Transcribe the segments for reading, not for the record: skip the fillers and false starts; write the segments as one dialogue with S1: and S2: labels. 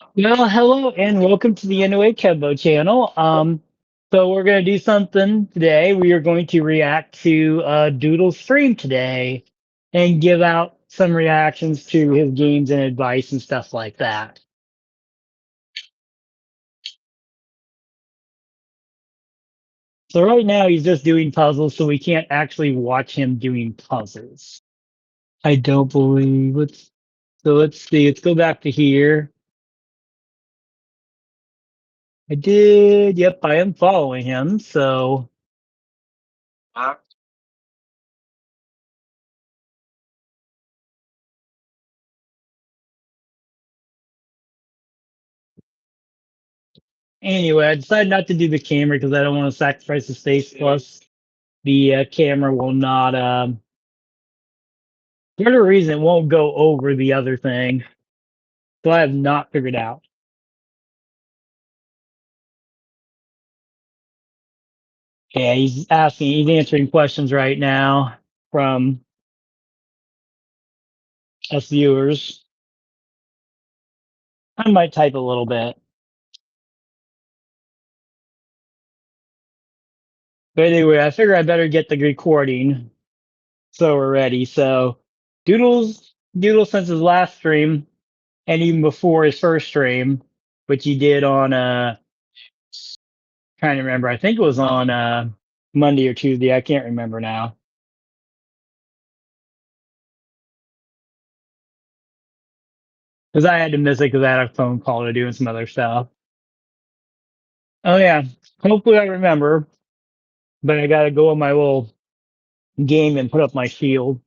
S1: Well, hello and welcome to the NOA Kembo channel. So we're going to do something today. We are going to react to Doodle's stream today and give out some reactions to his games and advice and stuff like that. So right now he's just doing puzzles, so we can't actually watch him doing puzzles. I don't believe it's so let's see, let's go back to here. I did, yep, I am following him, so anyway, I decided not to do the camera because I don't want to sacrifice the space. Plus, the camera will not, for whatever reason, it won't go over the other thing. So I have not figured out. Yeah, he's answering questions right now from us viewers. I might type a little bit. But anyway, I figure I better get the recording so we're ready. So Doodle since his last stream and even before his first stream, which he did on trying to remember. I think it was on Monday or Tuesday. I can't remember now. Because I had to miss it because I had a phone call to do and some other stuff. Oh yeah. Hopefully I remember. But I gotta go on my little game and put up my shield.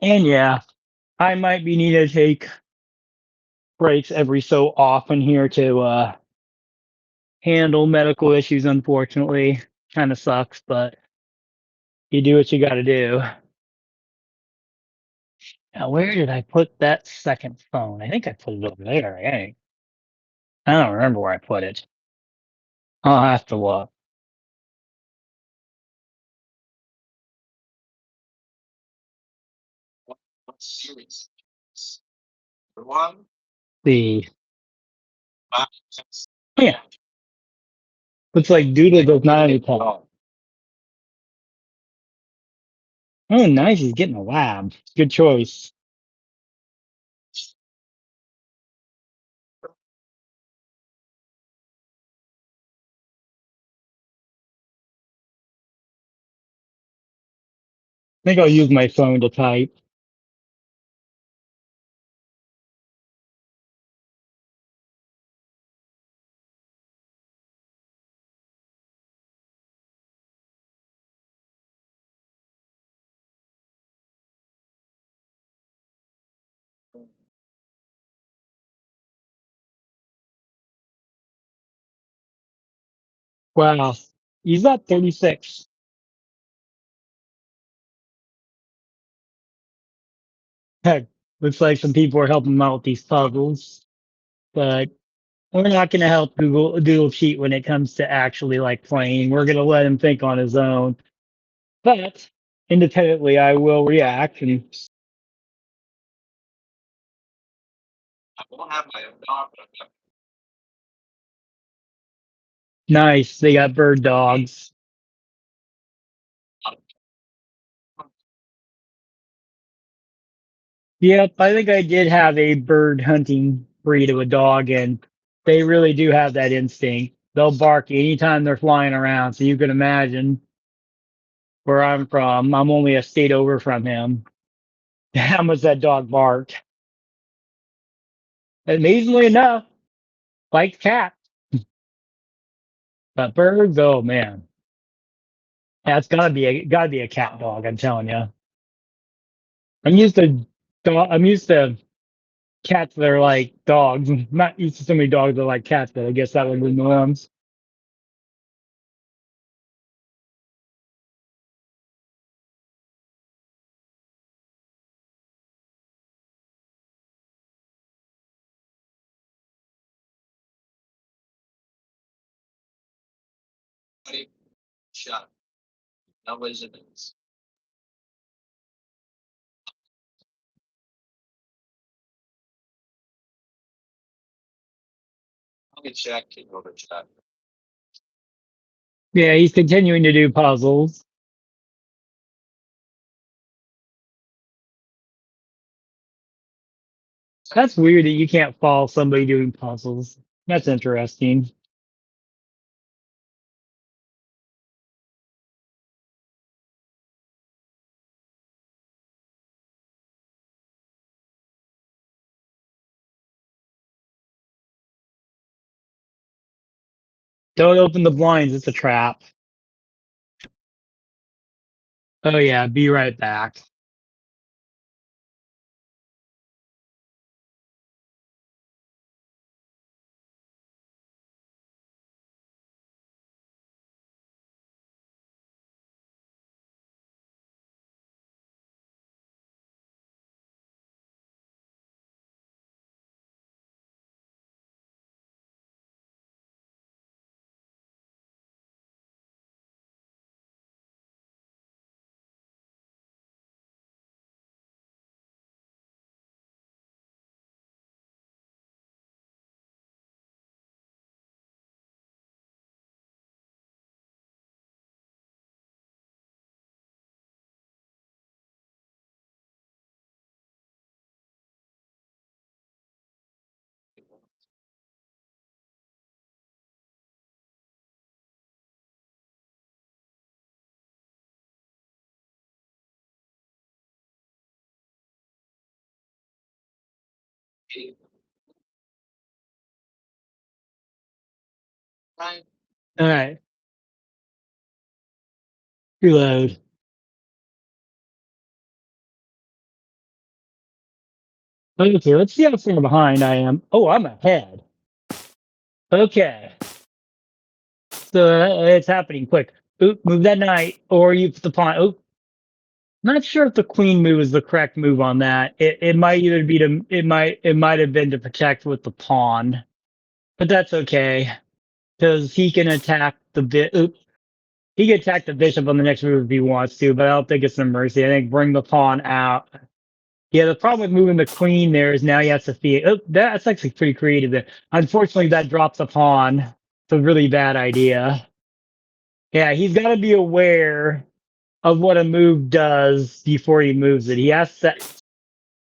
S1: And yeah, I might be needing to take breaks every so often here to handle medical issues, unfortunately. Kinda sucks, but you do what you gotta do. Now where did I put that second phone? I think I put it over there, I don't remember where I put it. I'll have to look. See. Oh, yeah. Looks like Doodle does not have any pop. Oh, nice. He's getting a lab. Good choice. I think I'll use my phone to type. Wow. He's at 36. Heck, looks like some people are helping him out with these puzzles, but we're not going to help Doodle cheat when it comes to actually like playing. We're going to let him think on his own. But independently, I will react. And nice. They got bird dogs. Yep, I think I did have a bird hunting breed of a dog, and they really do have that instinct. They'll bark anytime they're flying around. So you can imagine where I'm from. I'm only a state over from him. How much that dog barked. Amazingly enough, like cats, but birds, oh man, that's gotta be a cat dog. I'm telling you. I'm used to I'm used to cats that are like dogs. I'm not used to so many dogs that are like cats, but I guess that would be norms. Yeah, he's continuing to do puzzles. That's weird that you can't follow somebody doing puzzles. That's interesting. Don't open the blinds, it's a trap. Oh yeah, be right back. Alright, reload. Okay, let's see how far behind I am. Oh, I'm ahead. Okay, so it's happening quick. Oop, move that knight, or you put the pawn. Oop, not sure if the queen move is the correct move on that. It might either be to it might have been to protect with the pawn, but that's okay because he can attack the bit. Oop, he can attack the bishop on the next move if he wants to, but I don't think it's a mercy. I think bring the pawn out. Yeah, the problem with moving the queen there is now he has to feed. Oh, that's actually pretty creative there. Unfortunately, that drops a pawn. It's a really bad idea. Yeah, he's got to be aware of what a move does before he moves it. He has to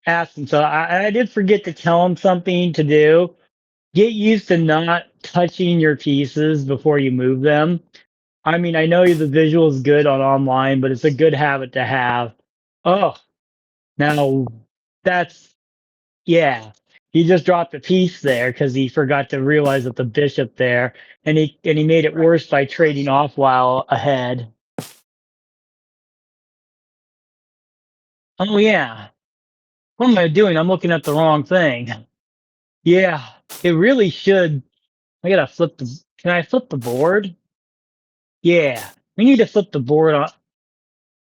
S1: ask himself. I did forget to tell him something to do. Get used to not touching your pieces before you move them. I mean, I know the visual is good on online, but it's a good habit to have. Oh, now that's yeah. He just dropped a piece there because he forgot to realize that the bishop there, and he made it worse by trading off while ahead. Oh yeah. What am I doing? I'm looking at the wrong thing. Yeah, it really should. I gotta flip the. Can I flip the board? Yeah, we need to flip the board on.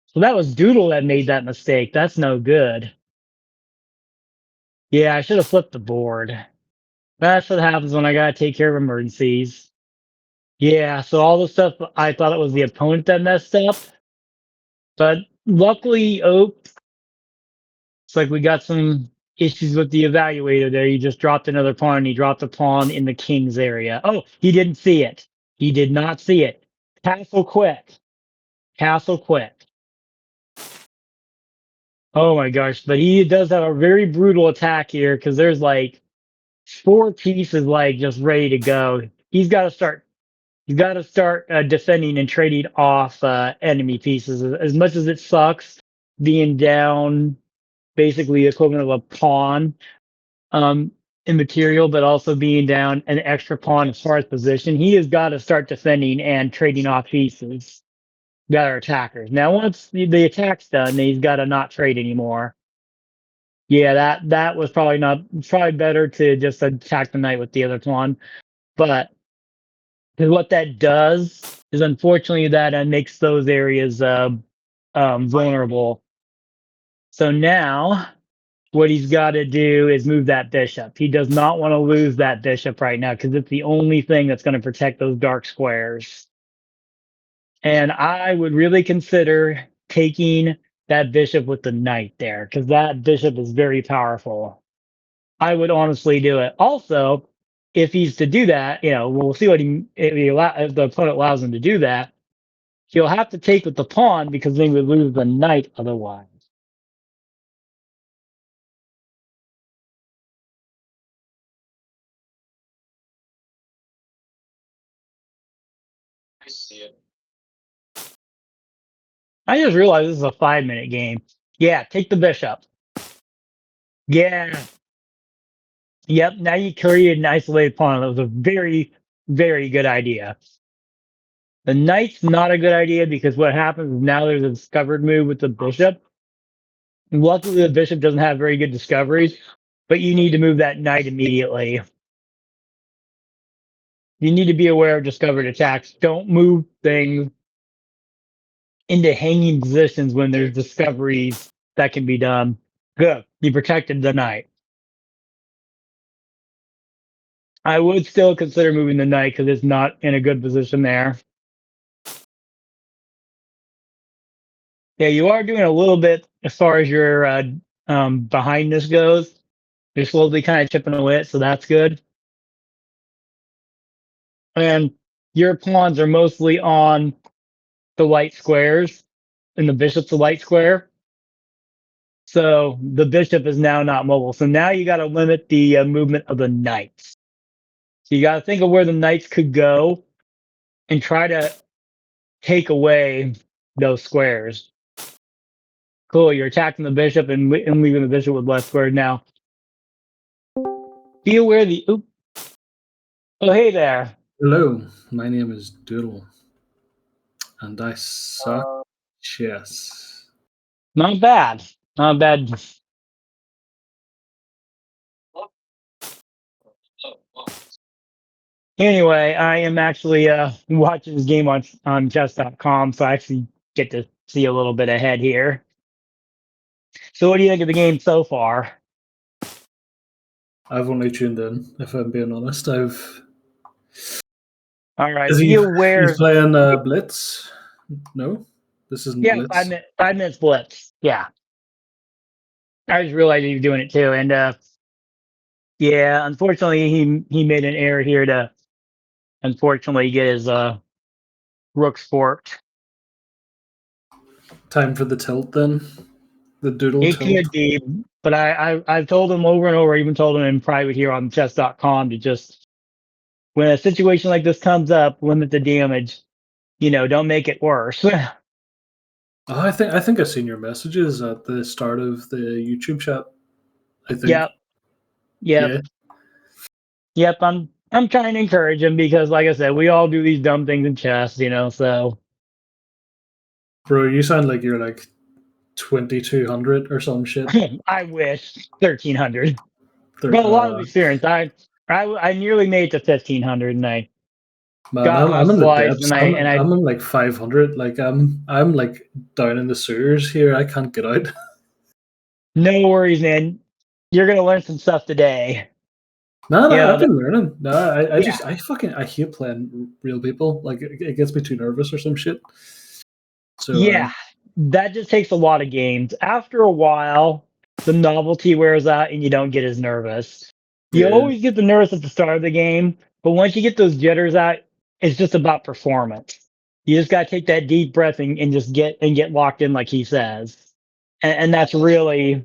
S1: So that was Doodle that made that mistake. That's no good. Yeah, I should have flipped the board. That's what happens when I gotta take care of emergencies. Yeah, so all the stuff I thought it was the opponent that messed up, but luckily, oh, it's like we got some issues with the evaluator there. He just dropped another pawn and he dropped a pawn in the king's area. Oh, he didn't see it. He did not see it. Castle quick. Castle quick. Oh my gosh, but he does have a very brutal attack here because there's like four pieces like just ready to go. He's got to start defending and trading off enemy pieces. As much as it sucks being down basically the equivalent of a pawn um, in material, but also being down an extra pawn as far as position, he has got to start defending and trading off pieces that are attackers. Now, once the attack's done, he's got to not trade anymore. Yeah, that was probably not. It's probably better to just attack the knight with the other pawn. But 'cause what that does is, unfortunately, that makes those areas vulnerable. So now, what he's got to do is move that bishop. He does not want to lose that bishop right now because it's the only thing that's going to protect those dark squares. And I would really consider taking that bishop with the knight there because that bishop is very powerful. I would honestly do it. Also, if he's to do that, we'll see what if the opponent allows him to do that. He'll have to take with the pawn because then he would lose the knight otherwise. I just realized this is a 5-minute game. Yeah, take the bishop. Yeah. Yep. Now you created an isolated pawn. That was a very, very good idea. The knight's not a good idea because what happens is now there's a discovered move with the bishop. And luckily, the bishop doesn't have very good discoveries, but you need to move that knight immediately. You need to be aware of discovered attacks. Don't move things into hanging positions when there's discoveries that can be done. Good. You protected the knight. I would still consider moving the knight because it's not in a good position there. Yeah, you are doing a little bit as far as your behindness goes. You're slowly kind of chipping away at, so that's good. And your pawns are mostly on the white squares, and the bishop's a white square. So the bishop is now not mobile. So now you got to limit the movement of the knights. So you got to think of where the knights could go and try to take away those squares. Cool, you're attacking the bishop and leaving the bishop with less squares. Now, be aware the. Oop. Oh, hey there.
S2: Hello, my name is Doodle, and I suck chess.
S1: Not bad. Not bad. Anyway, I am actually watching this game on chess.com, so I actually get to see a little bit ahead here. So, what do you think of the game so far?
S2: I've only tuned in, if I'm being honest.
S1: All right,
S2: Is
S1: be
S2: he
S1: aware.
S2: he's playing Blitz? No, this isn't
S1: Yeah,
S2: Blitz.
S1: 5 minutes blitz. Yeah, I just realized he was doing it too, and yeah, unfortunately, he made an error here to unfortunately get his rooks forked.
S2: Time for the tilt then. The Doodle
S1: It
S2: tilt.
S1: could be, but I've told him over and over, even told him in private here on chess.com to just when a situation like this comes up, limit the damage. Don't make it worse.
S2: Oh, I think I've seen your messages at the start of the YouTube chat. I think.
S1: Yep, yep,
S2: Yeah.
S1: yep. I'm trying to encourage him because, like I said, we all do these dumb things in chess, So
S2: Bro, you sound like you're like 2200 or some shit.
S1: I wish 1300,
S2: Thir-
S1: but a lot of
S2: uh,
S1: experience. I nearly made it to 1500, and I
S2: Man,
S1: got
S2: I'm in the
S1: hospitalized,
S2: depths.
S1: and I and
S2: I'm
S1: I
S2: in like 500. Like I'm like down in the sewers here. I can't get out.
S1: no worries, man. You're gonna learn some stuff today.
S2: No,
S1: You
S2: no,
S1: know,
S2: I've been learning. No, I
S1: yeah,
S2: just I hate playing real people. Like it gets me too nervous or some shit. So
S1: yeah. That just takes a lot of games. After a while, the novelty wears out, and you don't get as nervous. You
S2: yeah,
S1: always get the nervous at the start of the game, but once you get those jitters out, it's just about performance. You just gotta take that deep breath and just get locked in, like he says. And that's really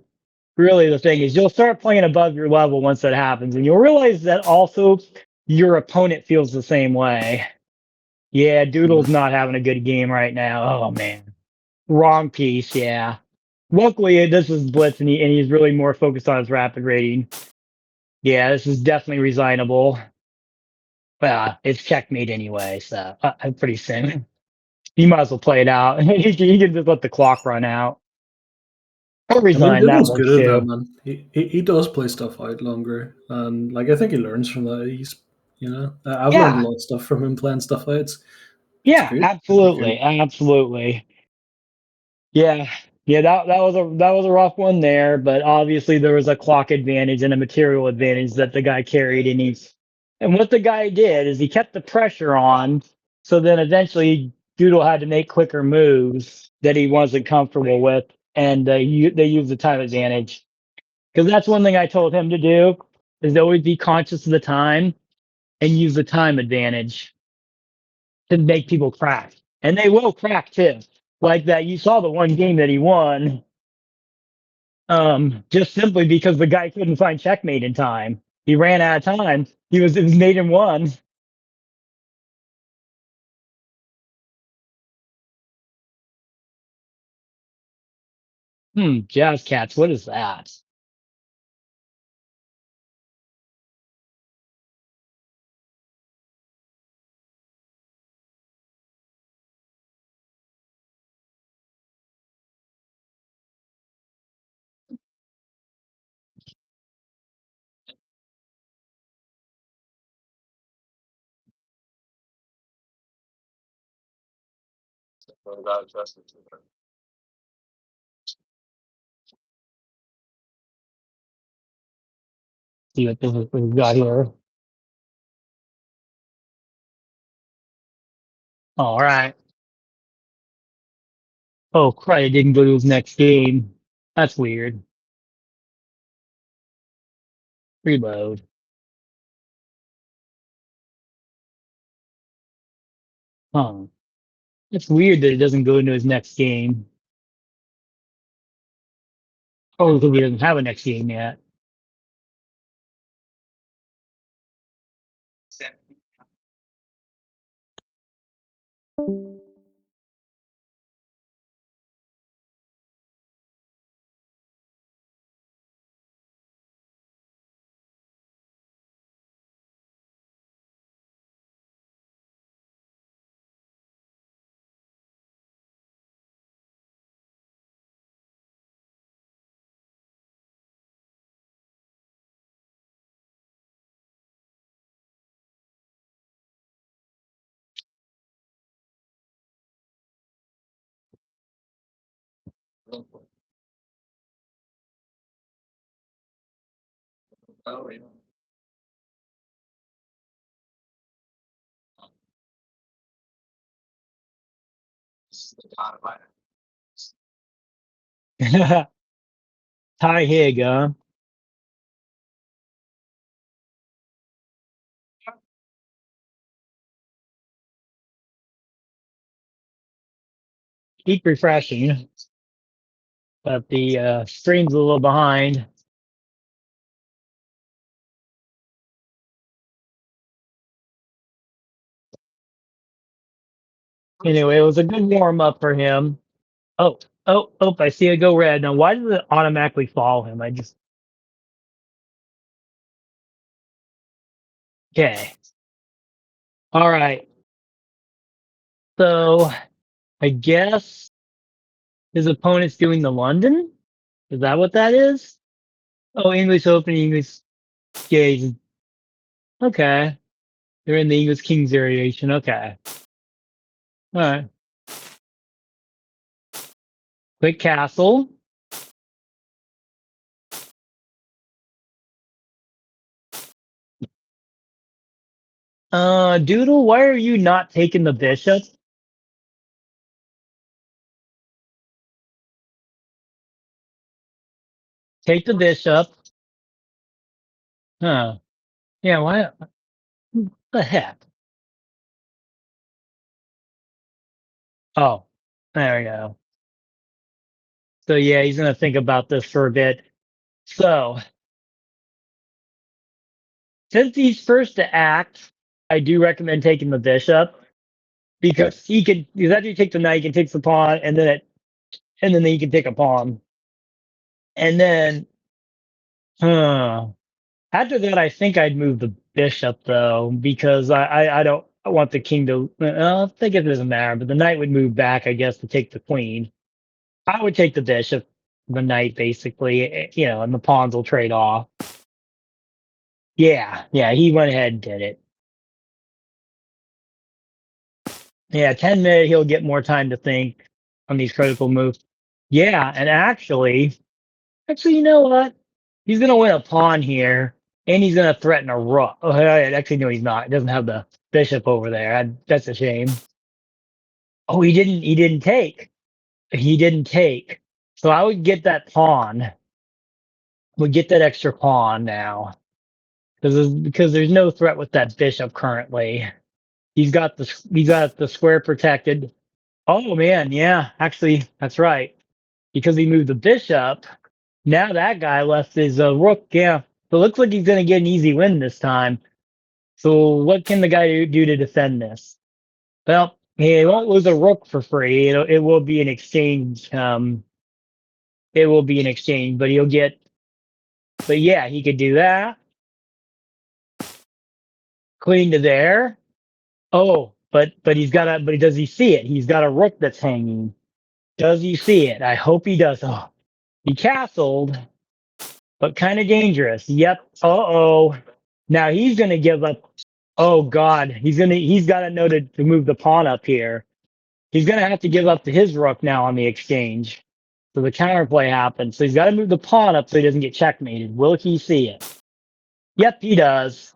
S1: the thing is you'll start playing above your level once that happens, and you'll realize that also your opponent feels the same way. Yeah, Doodle's
S2: mm.
S1: not having a good game right now. Oh man, wrong piece. Yeah. Luckily, this is Blitz, and he's really more focused on his rapid rating. Yeah, this is definitely resignable. It's checkmate anyway, so I'm pretty soon. You might as well play it out. He can just let the clock run out. Or
S2: I mean,
S1: resign. That
S2: Diddle's good
S1: works
S2: at that,
S1: too.
S2: man. He does play stuff out longer, and like I think he learns from that. I've learned a
S1: Yeah,
S2: lot of stuff from him playing stuff out. It's
S1: yeah,
S2: good. It's good.
S1: absolutely, absolutely. Yeah, yeah. That was a rough one there, but obviously there was a clock advantage and a material advantage that the guy carried, and what the guy did is he kept the pressure on. So then eventually Doodle had to make quicker moves that he wasn't comfortable with, and they used the time advantage because that's one thing I told him to do is always be conscious of the time. and use the time advantage to make people crack. And they will crack too. Like that, you saw the one game that he won, just simply because the guy couldn't find checkmate in time. He ran out of time. It was mate in one. Jazz cats, what is that? See what this is, what we've got here. All right. Oh, crud, it didn't go to his next game. That's weird. Reload. Huh. It's weird that it doesn't go into his next game. Oh, because he doesn't have a next game yet. Ty Hig, huh? Keep refreshing, but the stream's a little behind. Anyway, it was a good warm up for him. Oh, oh! I see it go red. Now, why does it automatically follow him? I just okay. All right. So I guess his opponent's doing the London. Is that what that is? Oh, English Open, English Gauge. Okay. They're in the English Kings variation. Okay. All right. Quick castle. Doodle, why are you not taking the bishop? Take the bishop. Huh. Yeah, why? What the heck? Oh, there we go. So yeah, he's gonna think about this for a bit. So since he's first to act, I do recommend taking the bishop because because after you take the knight, he can take the pawn, and then he can take a pawn. And then after that, I think I'd move the bishop though, because I don't want the king to. I think it doesn't matter, but the knight would move back, I guess, to take the queen. I would take the bishop, the knight, basically, and the pawns will trade off. Yeah, he went ahead and did it. Yeah, 10 minutes, he'll get more time to think on these critical moves. Yeah, and actually, you know what? He's gonna win a pawn here, and he's gonna threaten a rook. Oh, actually, no, he's not. He doesn't have the bishop over there. That's a shame. Oh, he didn't. He didn't take. He didn't take. So I would get that pawn. Would get that extra pawn now. because there's no threat with that bishop currently. He's got the square protected. Oh man, yeah, actually that's right. Because he moved the bishop, now that guy left his rook. Yeah, so it looks like he's gonna get an easy win this time. So what can the guy do to defend this? Well, he won't lose a rook for free. It will be an exchange. It will be an exchange, but he'll get. But yeah, he could do that. Queen to there. Oh, but he's got a. But does he see it? He's got a rook that's hanging. Does he see it? I hope he does. Oh, he castled, but kind of dangerous. Yep. Uh-oh. Now he's gonna give up. Oh God, he's got to know to move the pawn up here. He's gonna have to give up to his rook now on the exchange. So the counterplay happens. So he's got to move the pawn up so he doesn't get checkmated. Will he see it? Yep, he does.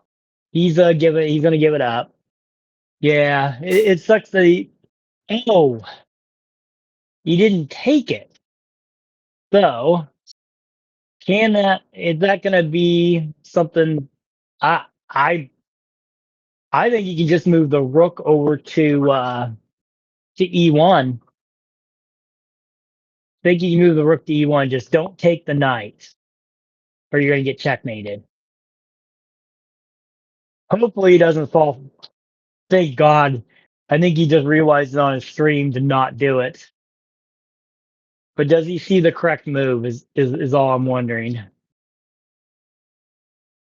S1: He's gonna give it up. Yeah, it sucks that oh, he didn't take it. So is that gonna be something? I I I think you can just move the rook over to e1. I think you can move the rook to e1. Just don't take the knight, or you're gonna get checkmated. Hopefully he doesn't fall. Thank God. I think he just realized it on his stream to not do it. But does he see the correct move? Is all I'm wondering.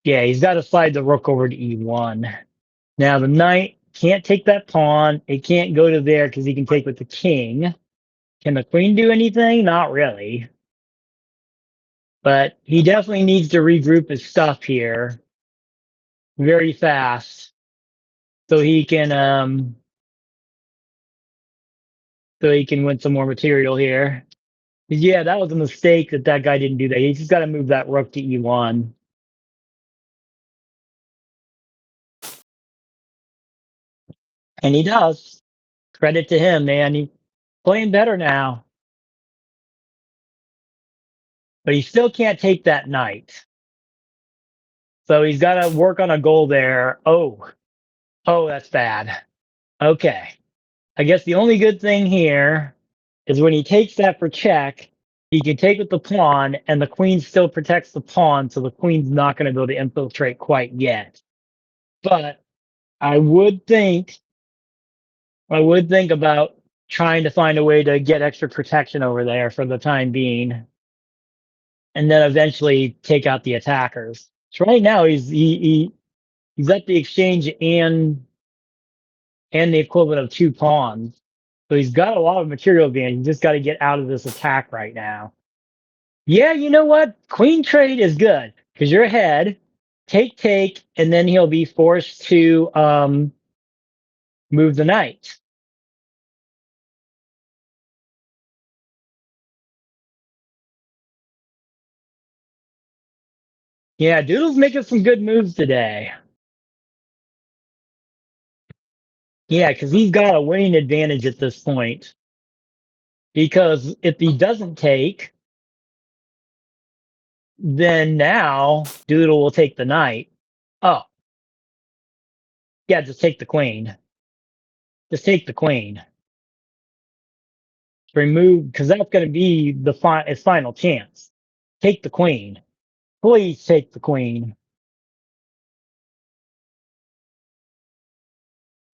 S1: Yeah, he's got to slide the rook over to e1. Now the knight can't take that pawn. It can't go to there because he can take with the king. Can the queen do anything? Not really. But he definitely needs to regroup his stuff here very fast so he can win some more material here. Yeah, that was a mistake that guy didn't do that. He's just got to move that rook to e1. And he does. Credit to him, man. He's playing better now. But he still can't take that knight. So he's got to work on a goal there. Oh, that's bad. Okay. I guess the only good thing here is when he takes that for check, he can take with the pawn, and the queen still protects the pawn, so the queen's not going to be able to infiltrate quite yet. But I would think about trying to find a way to get extra protection over there for the time being, and then eventually take out the attackers. So right now he's at the exchange and the equivalent of 2 pawns. So he's got a lot of material advantage. He's just got to get out of this attack right now. Yeah, you know what? Queen trade is good because you're ahead. Take, and then he'll be forced to move the knight. Yeah, Doodle's making some good moves today. Yeah, because he's got a winning advantage at this point. Because if he doesn't take, then now Doodle will take the knight. Oh, yeah, just take the queen. Just take the queen. Remove, because that's going to be his final chance. Take the queen. Please take the queen.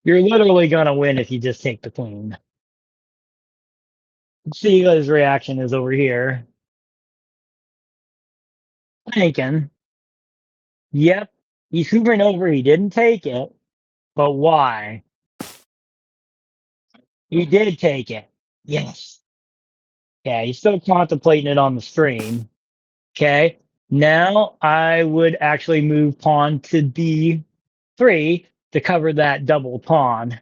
S1: You're literally going to win if you just take the queen. Let's see what his reaction is over here. Thinking. Yep. He's hoovering over. He didn't take it. But why? He did take it. Yes. Yeah, he's still contemplating it on the stream. Okay. Now I would actually move pawn to b3 to cover that double pawn.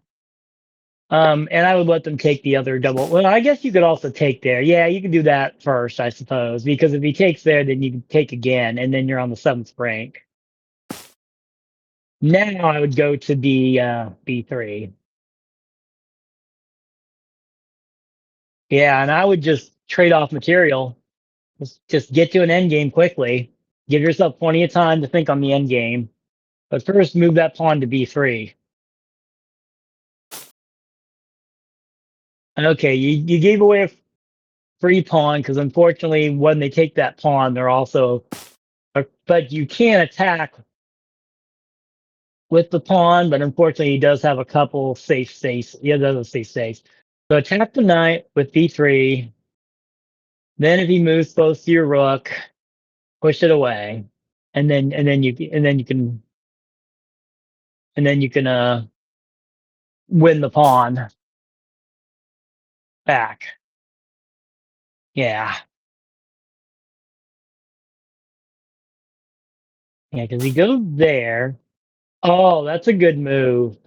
S1: And I would let them take the other double. Well, I guess you could also take there. Yeah, you can do that first, I suppose, because if he takes there, then you can take again, and then you're on the 7th rank. Now I would go to b3. Yeah, and I would just trade off material. Just get to an end game quickly. Give yourself plenty of time to think on the end game. But first, move that pawn to b3. Okay, you gave away a free pawn because unfortunately, when they take that pawn, they're also. But you can attack with the pawn, but unfortunately, he does have a couple safe states. He does have safe states. So attack the knight with b3. Then if he moves close to your rook, push it away, and then you can win the pawn back. Yeah, yeah, because he goes there. Oh, that's a good move.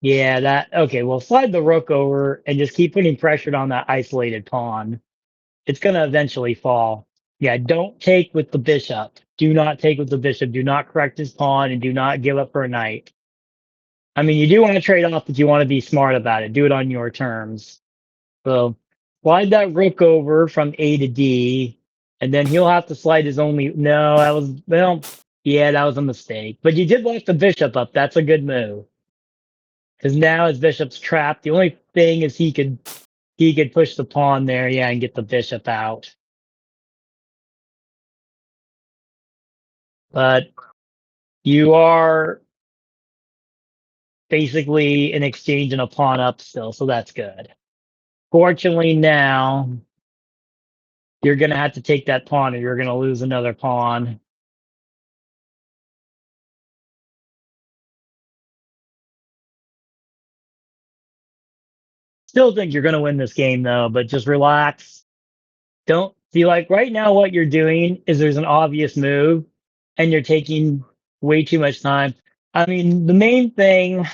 S1: Yeah, that okay. Well, slide the rook over and just keep putting pressure on that isolated pawn. It's gonna eventually fall. Yeah, don't take with the bishop. Do not take with the bishop. Do not correct his pawn, and do not give up for a knight. I mean, you do want to trade off, but you want to be smart about it. Do it on your terms. So slide that rook over from A to D, and then he'll have to slide his only. No, that was well, yeah, that was a mistake. But you did lock the bishop up. That's a good move because now his bishop's trapped. The only thing is he could push the pawn there, yeah, and get the bishop out. But you are basically in exchange and a pawn up still, so that's good. Fortunately, now you're going to have to take that pawn or you're going to lose another pawn. Still think you're going to win this game, though, but just relax. Don't see like right now what you're doing is there's an obvious move and you're taking way too much time. I mean, the main thing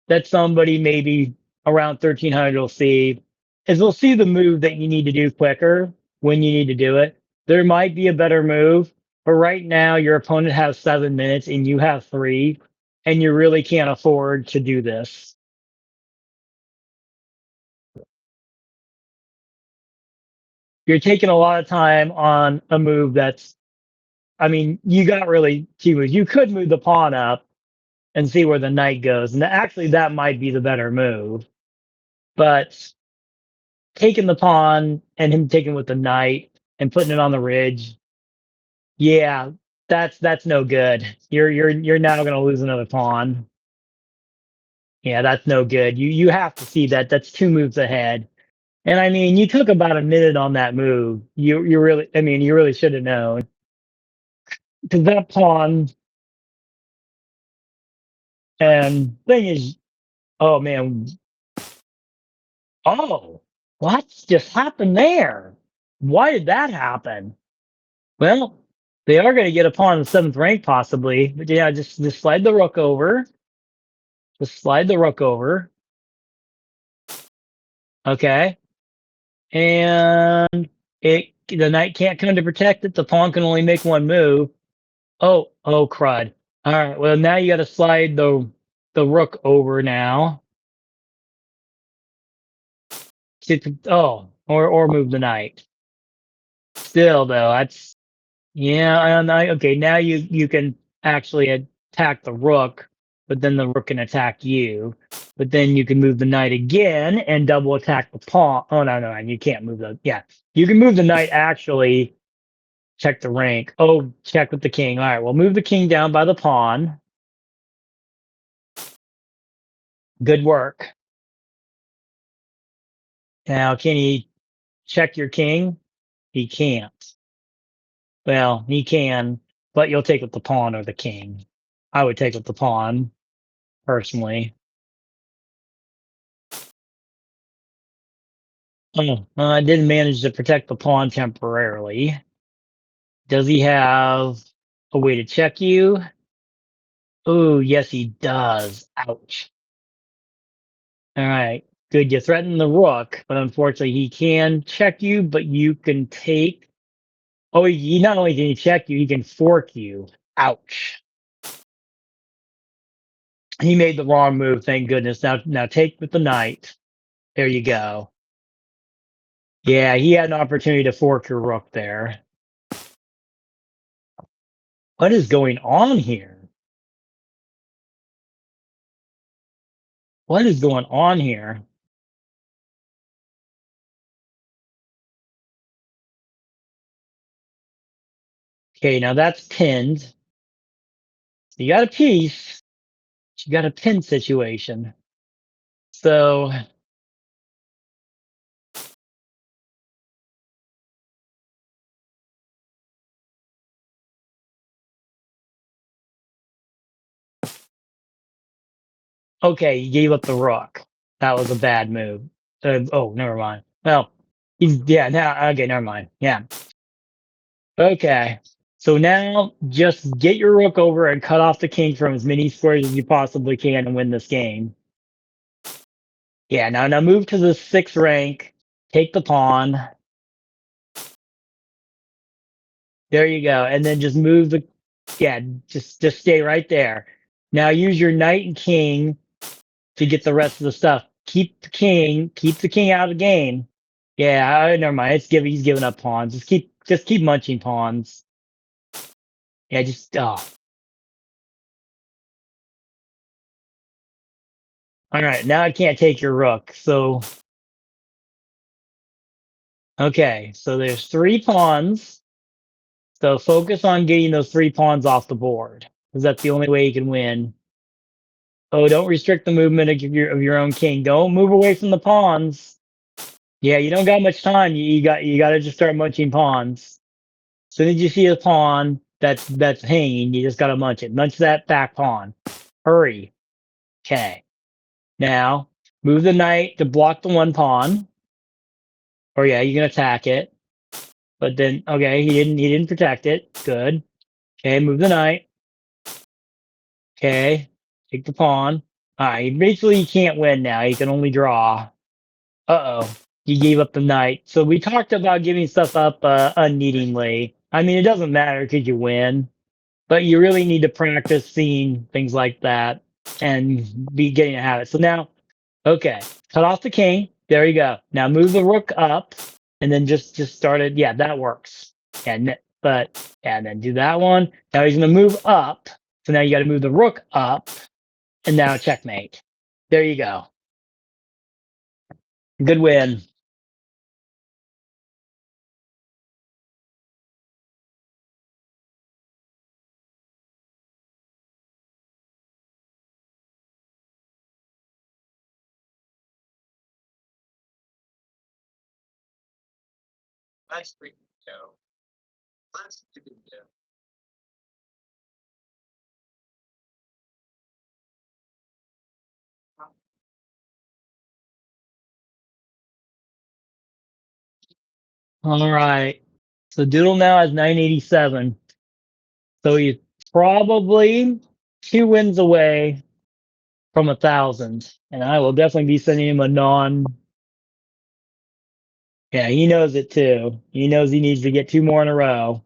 S1: that somebody maybe around 1300 will see is they'll see the move that you need to do quicker when you need to do it. There might be a better move, but right now your opponent has 7 minutes and you have 3, and you really can't afford to do this. You're taking a lot of time on a move that's, I mean, you got really two moves. You could move the pawn up and see where the knight goes. And actually, that might be the better move. But taking the pawn and him taking with the knight and putting it on the ridge, yeah, that's no good. You're now going to lose another pawn. Yeah, that's no good. You have to see that. That's 2 moves ahead. And I mean, you took about a minute on that move. You really, I mean, you really should have known because that pawn and thing is, oh man, oh, what just happened there? Why did that happen? Well, they are going to get a pawn in the 7th rank possibly, but yeah, just slide the rook over. Just slide the rook over. Okay, and the knight can't come to protect it. The pawn can only make 1 move. Oh crud! All right, well now you got to slide the rook over now. Oh, or move the knight. Still though, that's yeah. Okay, now you can actually attack the rook, but then the rook can attack you. But then you can move the knight again and double attack the pawn. Oh no, you can't move the yeah. You can move the knight actually. Check the rank. Oh, check with the king. All right, well move the king down by the pawn. Good work. Now can he check your king? He can't. Well, he can, but you'll take with the pawn or the king. I would take with the pawn personally. Oh, I didn't manage to protect the pawn temporarily. Does he have a way to check you? Oh, yes, he does. Ouch. All right. Good. You threaten the rook, but unfortunately, he can check you, but you can take. Oh, he not only can he check you, he can fork you. Ouch. He made the wrong move. Thank goodness. Now take with the knight. There you go. Yeah, he had an opportunity to fork your rook there. What is going on here? What is going on here? Okay, now that's pinned. You got a piece. You got a pin situation. So, okay, you gave up the rook. That was a bad move. Oh, never mind. Well, yeah, now, okay, never mind. Yeah. Okay. So now just get your rook over and cut off the king from as many squares as you possibly can and win this game. Yeah, now move to the sixth rank. Take the pawn. There you go. And then just move the yeah, just stay right there. Now use your knight and king to get the rest of the stuff. Keep the king out of the game. Yeah, never mind. He's giving up pawns. Just keep munching pawns. Yeah, just oh. All right, now I can't take your rook. So okay, so there's three pawns. So focus on getting those three pawns off the board, because that's the only way you can win. Oh, don't restrict the movement of your own king. Don't move away from the pawns. Yeah, you don't got much time. You got to just start munching pawns. As soon as you see a pawn that's hanging, you just got to munch it. Munch that back pawn. Hurry. Okay. Now move the knight to block the one pawn. Or yeah, you can attack it. But then okay, he didn't protect it. Good. Okay, move the knight. Okay, take the pawn. All right, basically you can't win now. You can only draw. Uh-oh, you gave up the knight. So we talked about giving stuff up unneedingly. I mean, it doesn't matter because you win, but you really need to practice seeing things like that and be getting a habit. So now, okay, cut off the king. There you go. Now move the rook up, and then just started. Yeah, that works. And but and then do that one. Now he's gonna move up. So now you got to move the rook up, and now checkmate. There you go. Good win. All right. So Doodle now has 987. So he's probably two wins away from 1,000. And I will definitely be sending him a non. Yeah, he knows it too. He knows he needs to get two more in a row.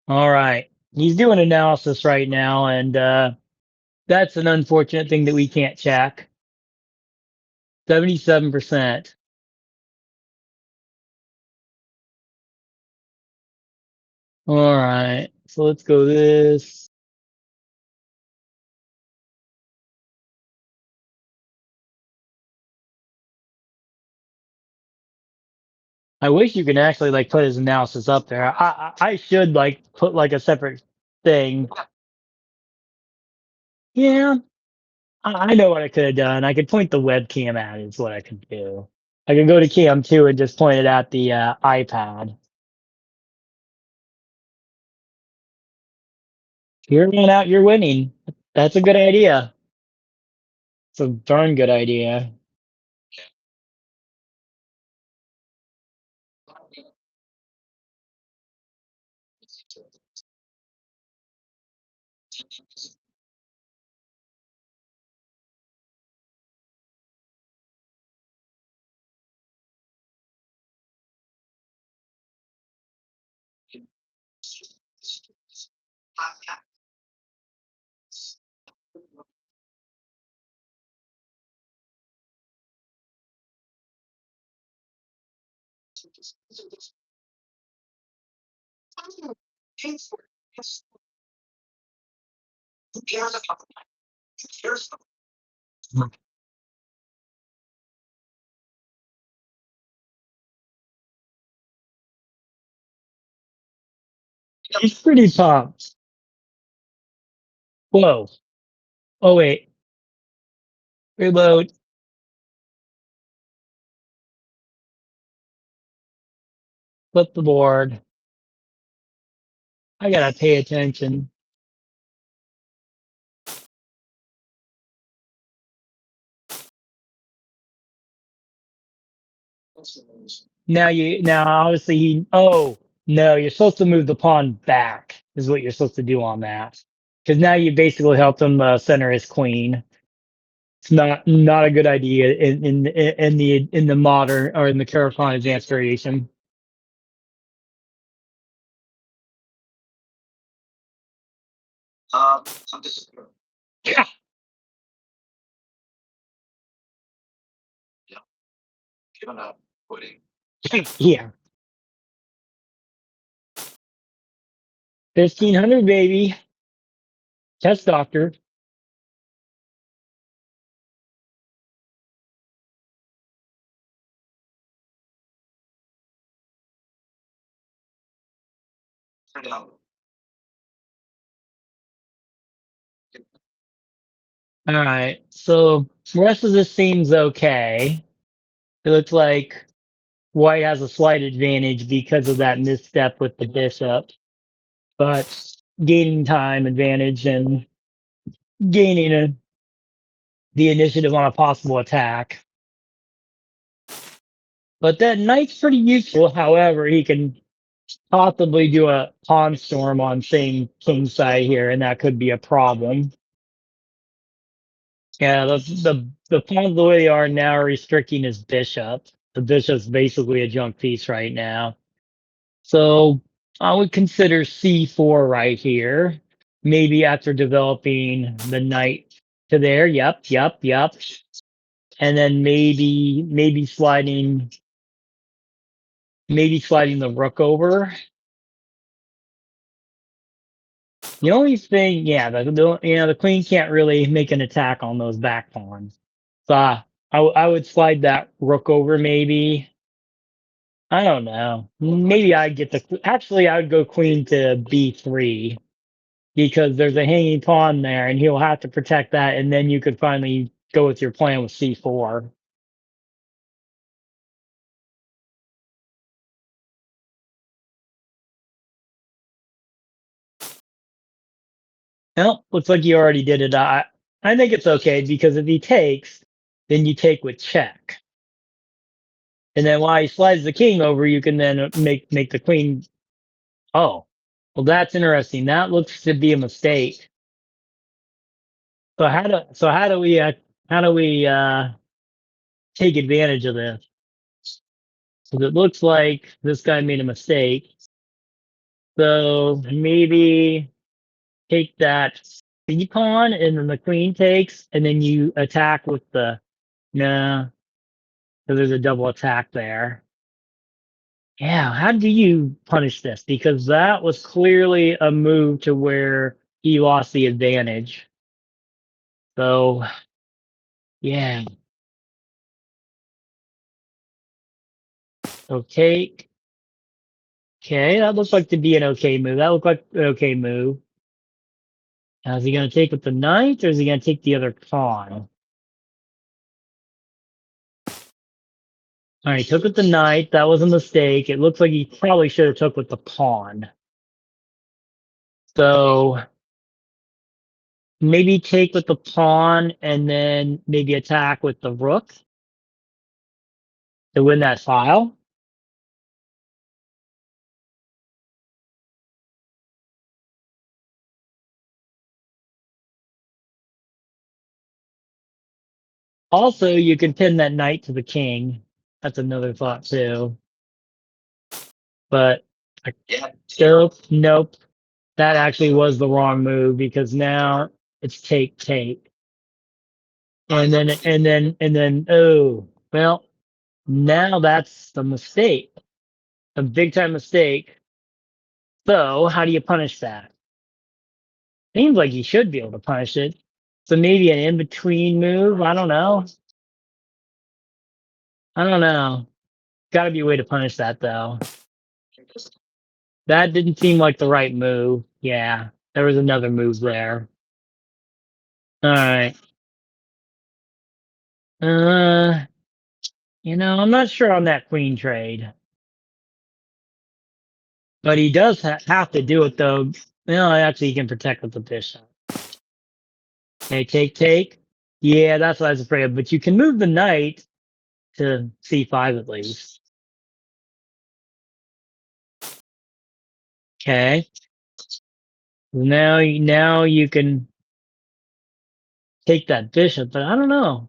S1: All right. He's doing analysis right now, and that's an unfortunate thing that we can't check. 77%. All right. So let's go this. I wish you could actually like put his analysis up there. I should like put like a separate thing. Yeah, I know what I could have done. I could point the webcam at it is what I could do. I could go to cam 2 and just point it at the iPad. You're going out, you're winning. That's a good idea. It's a darn good idea. He's pretty pumped. Whoa. Oh wait. Reload. Flip the board. I gotta pay attention. Now obviously oh no, you're supposed to move the pawn back is what you're supposed to do on that. Because now you basically helped him center his queen. It's not a good idea in the modern or in the Carafon advanced variation. Yeah. Yeah. 1500 baby. Test doctor. All right. So the rest of this seems okay. It looks like White has a slight advantage because of that misstep with the bishop, but gaining time advantage and gaining the initiative on a possible attack. But that knight's pretty useful. However, he can possibly do a pawn storm on same king side here, and that could be a problem. Yeah, the pawns the way they are now are restricting his bishop. The bishop's basically a junk piece right now. So I would consider c4 right here. Maybe after developing the knight to there. Yep. And then maybe sliding the rook over. The only thing, yeah, the queen can't really make an attack on those back pawns. So I would slide that rook over maybe. I don't know. Maybe I'd get actually I would go queen to b3 because there's a hanging pawn there and he'll have to protect that, and then you could finally go with your plan with c4. Well, looks like you already did it. I think it's okay because if he takes, then you take with check. And then while he slides the king over, you can then make the queen. Oh, well, that's interesting. That looks to be a mistake. So how do we take advantage of this? Because it looks like this guy made a mistake. So maybe take that C pawn, and then the queen takes, and then you attack with the no. So there's a double attack there. Yeah, how do you punish this? Because that was clearly a move to where he lost the advantage. So, yeah. Okay. Okay, that looks like to be an okay move. That looked like an okay move. Now, is he going to take with the knight, or is he going to take the other pawn? All right, took with the knight. That was a mistake. It looks like he probably should have took with the pawn. So maybe take with the pawn and then maybe attack with the rook to win that file. Also, you can pin that knight to the king. That's another thought too. But nope. That actually was the wrong move because now it's take. And then oh well, now that's the mistake. A big time mistake. So how do you punish that? Seems like he should be able to punish it. So maybe an in-between move. I don't know. I don't know. Got to be a way to punish that though. That didn't seem like the right move. Yeah, there was another move there. All right. Uh, I'm not sure on that queen trade, but he does have to do it though. No, actually, he can protect with the bishop. Okay, take. Yeah, that's what I was afraid of. But you can move the knight to c5 at least. Okay. Now you can take that bishop, but I don't know.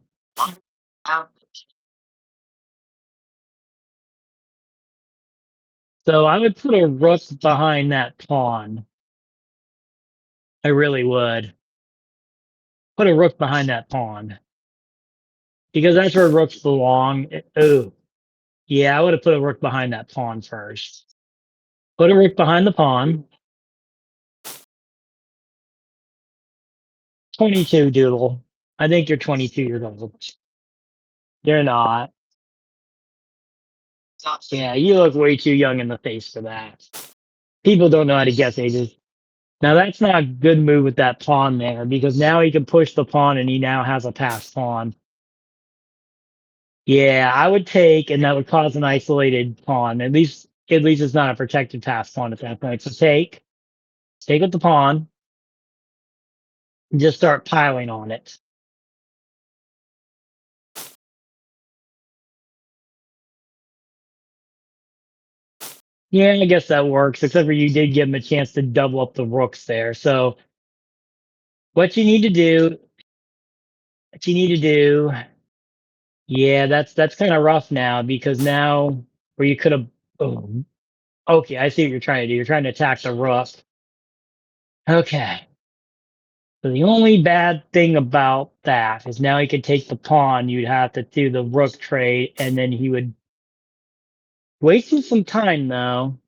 S1: So I would put a rook behind that pawn. I really would. Put a rook behind that pawn. Because that's where rooks belong. Oh, yeah, I would have put a rook behind that pawn first. Put a rook behind the pawn. 22, Doodle. I think you're 22 years old. You're not. Yeah, you look way too young in the face for that. People don't know how to guess ages. Now that's not a good move with that pawn there because now he can push the pawn and he now has a passed pawn. Yeah, I would take, and that would cause an isolated pawn. At least it's not a protected passed pawn at that point. So take with the pawn, and just start piling on it. Yeah, I guess that works. Except for you did give him a chance to double up the rooks there. So what you need to do, what you need to do, yeah, that's kind of rough now because now where you could have. Oh, okay, I see what you're trying to do. You're trying to attack the rook. Okay. So the only bad thing about that is now he could take the pawn. You'd have to do the rook trade, and then he would wasting some time though.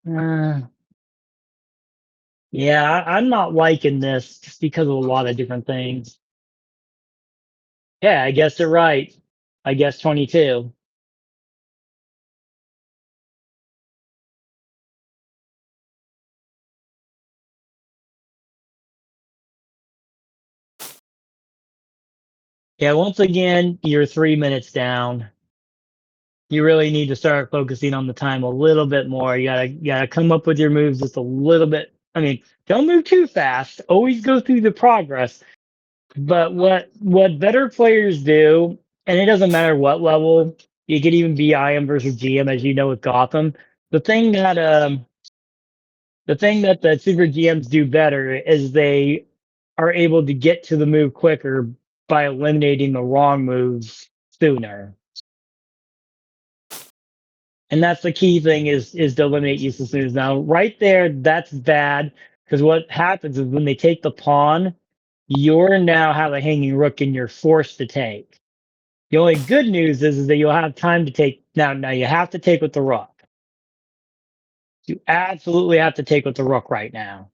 S1: Uh, yeah, I'm not liking this just because of a lot of different things. Yeah, I guess you're right. I guess 22. Yeah, once again, you're 3 minutes down. You really need to start focusing on the time a little bit more. You gotta come up with your moves just a little bit. I mean, don't move too fast. Always go through the progress. But what better players do, and it doesn't matter what level, you could even be IM versus GM, as you know with Gotham. The thing that the super GMs do better is they are able to get to the move quicker by eliminating the wrong moves sooner. And that's the key thing is to eliminate useless moves. Now, right there, that's bad because what happens is when they take the pawn, you're now have a hanging rook and you're forced to take. The only good news is that you'll have time to take now. Now you have to take with the rook. You absolutely have to take with the rook right now.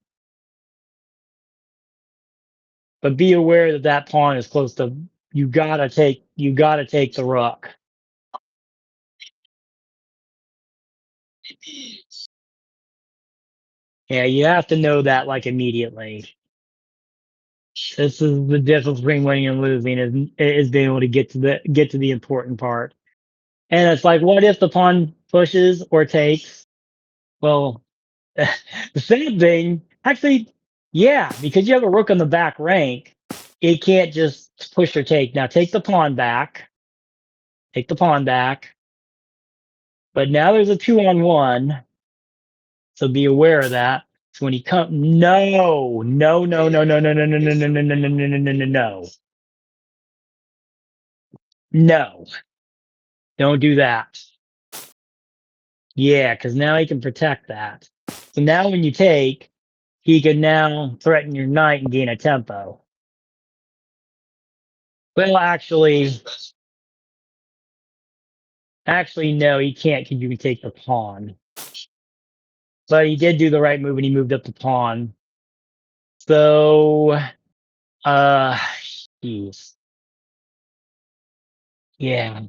S1: But be aware that that pawn is close to. You gotta take. You gotta take the rook. Yeah, you have to know that like immediately. This is the difference between winning and losing is being able to get to the important part. And it's like, what if the pawn pushes or takes? Well, the same thing, actually, yeah, because you have a rook on the back rank, it can't just push or take. Now take the pawn back. Take the pawn back. But now there's a 2-on-1, so be aware of that. So when he comes, no, no, don't do that. Yeah, because now he can protect that. So now when you take, he can now threaten your knight and gain a tempo. Well, actually, no, he can't because you can take the pawn. But he did do the right move and he moved up the pawn. So, jeez. Yeah.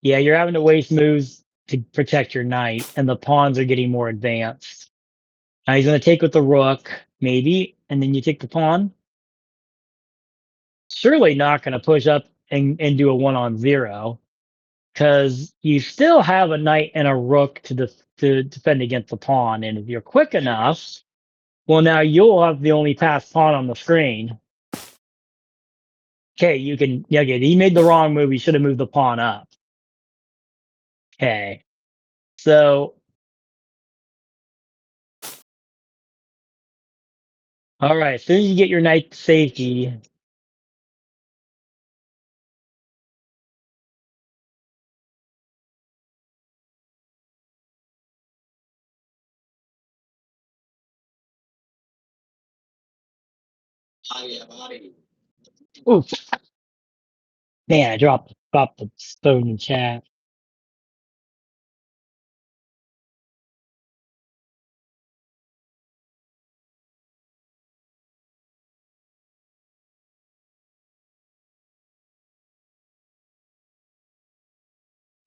S1: Yeah, you're having to waste moves to protect your knight, and the pawns are getting more advanced. Now he's going to take with the rook, maybe, and then you take the pawn. Surely not going to push up and do a 1-on-0 because you still have a knight and a rook to defend against the pawn. And if you're quick enough, well, now you'll have the only passed pawn on the screen. Okay, you can. Yeah, okay, he made the wrong move. He should have moved the pawn up. Okay, so all right. As soon as you get your knight to safety, oof, man, I dropped the stone in chat.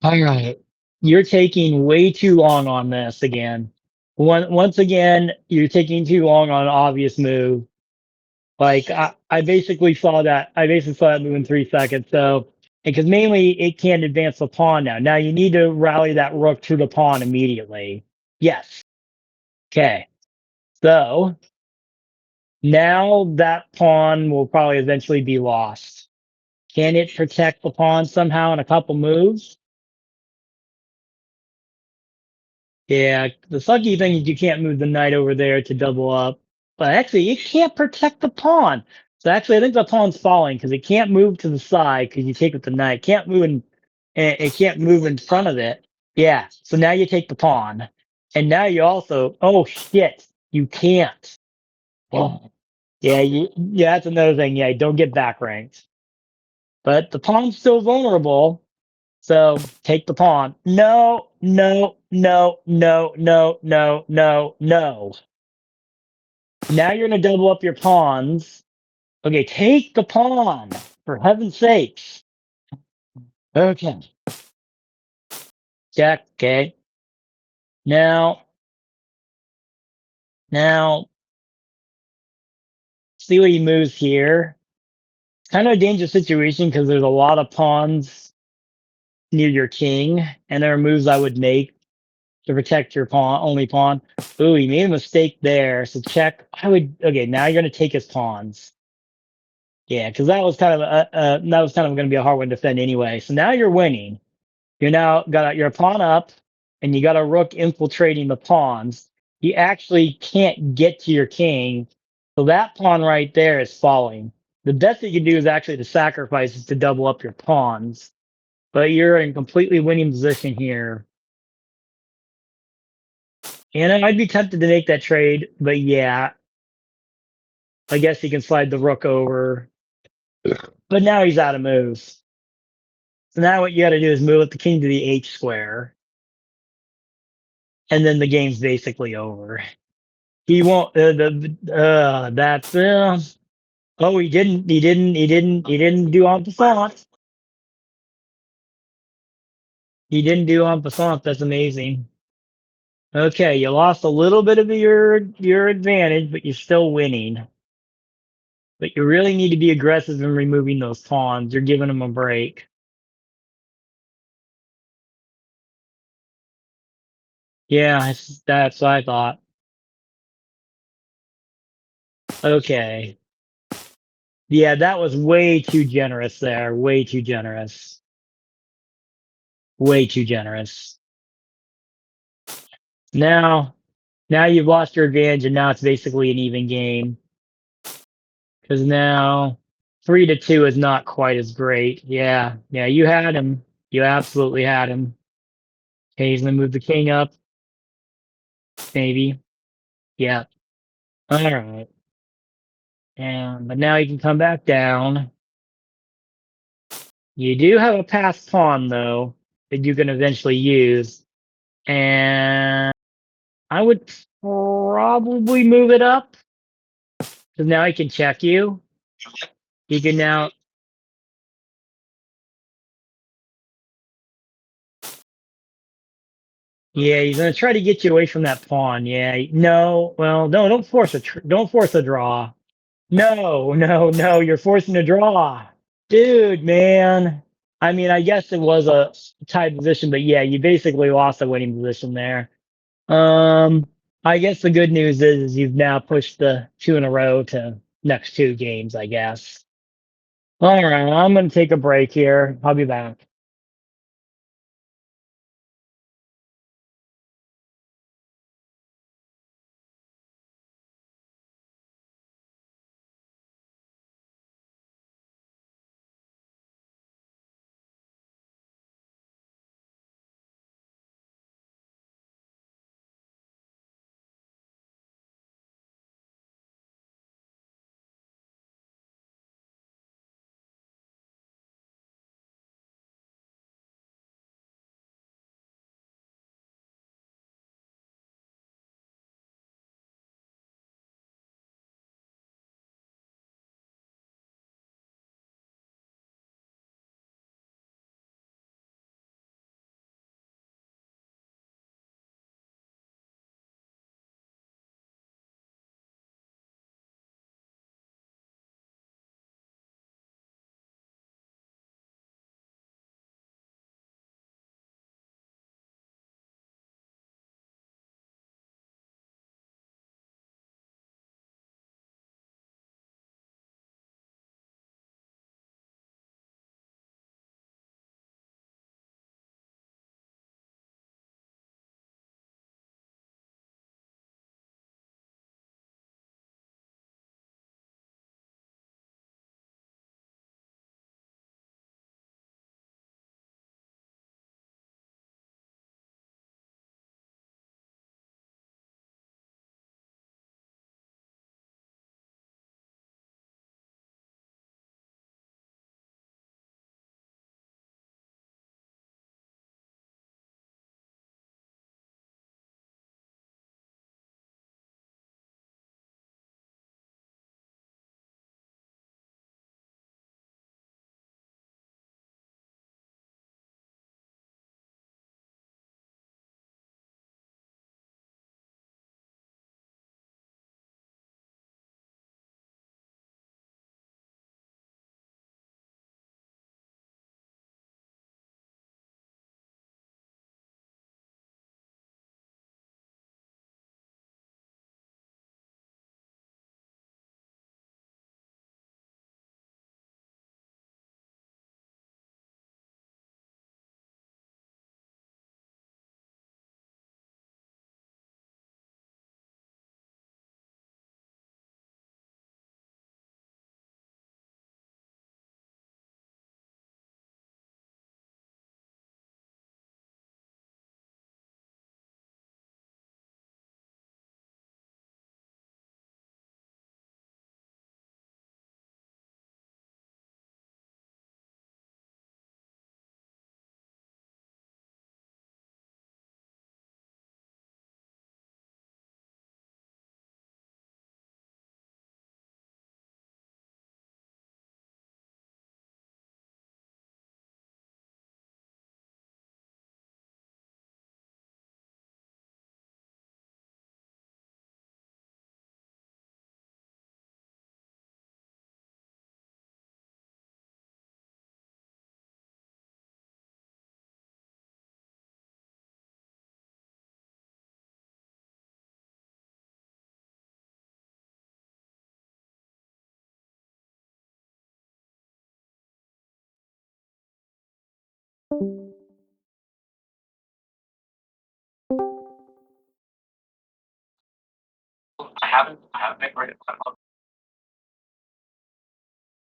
S1: All right. You're taking way too long on this again. Once again, you're taking too long on an obvious move. Like I basically saw that. I basically saw that move in 3 seconds. So because mainly it can't advance the pawn now. Now you need to rally that rook to the pawn immediately. Yes. Okay. So now that pawn will probably eventually be lost. Can it protect the pawn somehow in a couple moves? Yeah, the sucky thing is you can't move the knight over there to double up. But actually, it can't protect the pawn. So actually, I think the pawn's falling because it can't move to the side because you take with the knight. It can't move and it can't move in front of it. Yeah. So now you take the pawn, and now you also. Oh shit! You can't. Oh. Yeah. Yeah. That's another thing. Yeah. Don't get back ranked. But the pawn's still vulnerable. So take the pawn. No, no, no, no, no, no, no, no. Now you're going to double up your pawns. Okay, take the pawn, for heaven's sakes. Okay. Check. Okay. Now, now, see what he moves here. It's kind of a dangerous situation because there's a lot of pawns near your king, and there are moves I would make to protect your pawn, only pawn. Ooh, he made a mistake there. So check. I would. Okay, now you're going to take his pawns. Yeah, because that was kind of going to be a hard one to defend anyway. So now you're winning. You're now got your pawn up, and you got a rook infiltrating the pawns. You actually can't get to your king, so that pawn right there is falling. The best that you can do is actually to sacrifice is to double up your pawns, but you're in completely winning position here. And I'd be tempted to make that trade, but yeah, I guess he can slide the rook over. But now he's out of moves. So now what you got to do is move up the king to the h square, and then the game's basically over. He won't. That's. Oh, he didn't. He didn't. He didn't. He didn't do en passant. He didn't do en passant. That's amazing. Okay, you lost a little bit of your advantage, but you're still winning. But you really need to be aggressive in removing those pawns. You're giving them a break. Yeah, that's what I thought. Okay. Yeah, that was way too generous there. Way too generous. Way too generous. Now, now you've lost your advantage, and now it's basically an even game. Because now 3-2 is not quite as great. Yeah, yeah, you had him. You absolutely had him. Okay, he's gonna move the king up. Maybe. Yeah. All right. And but now you can come back down. You do have a passed pawn though that you can eventually use. And I would probably move it up because now he can check you. He can now. Yeah, he's gonna try to get you away from that pawn. Yeah, no, well, no, don't force a draw. No, no, no, you're forcing a draw, dude, man. I mean, I guess it was a tied position, but yeah, you basically lost a winning position there. Um, I guess the good news is you've now pushed the two in a row to next two games, I guess. All right, I'm gonna take a break here. I'll be back.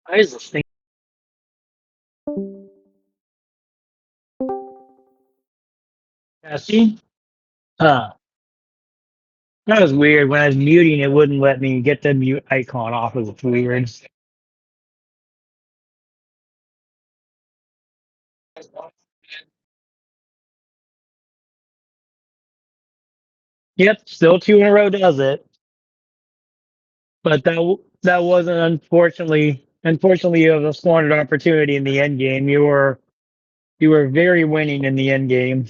S1: Why is this thing? Cassie? Huh. That was weird. When I was muting, it wouldn't let me get the mute icon off. It was weird. Yep, still two in a row does it. But that wasn't unfortunately you have a squandered opportunity in the end game. You were very winning in the end game.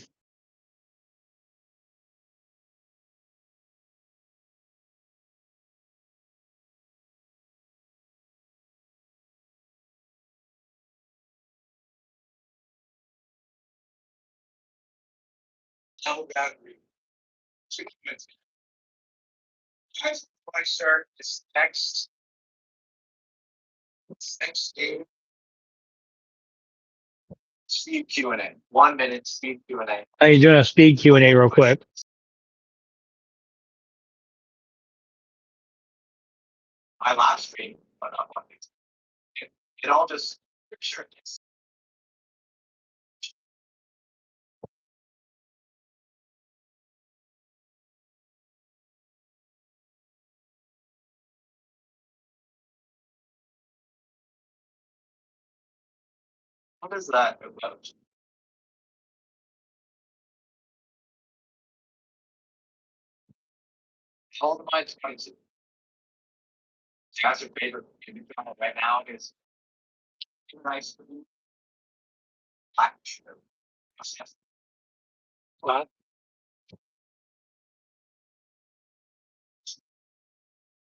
S1: Are you doing a speed Q&A real quick?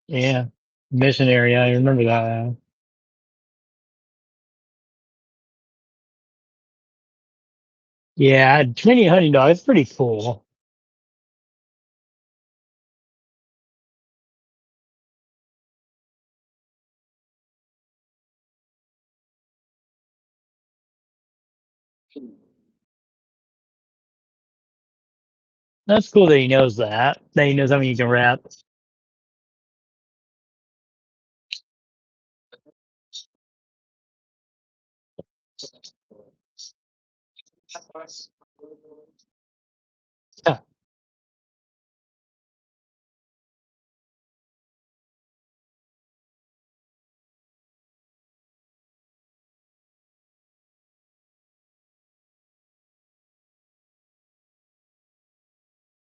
S1: Yeah. Missionary, I remember that. Yeah, Trinity Hunting Dog, it's pretty cool. That's cool that he knows that. That he knows how many you can wrap. Yeah.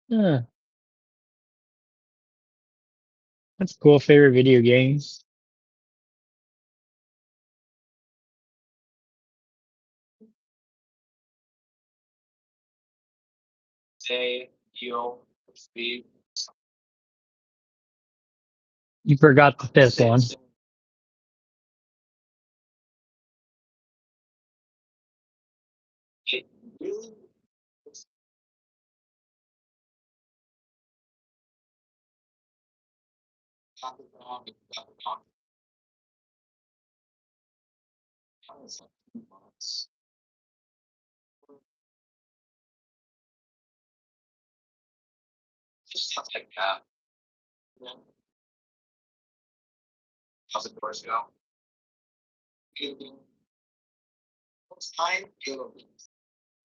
S1: Yeah, that's cool. Favorite video games. You forgot the fifth one.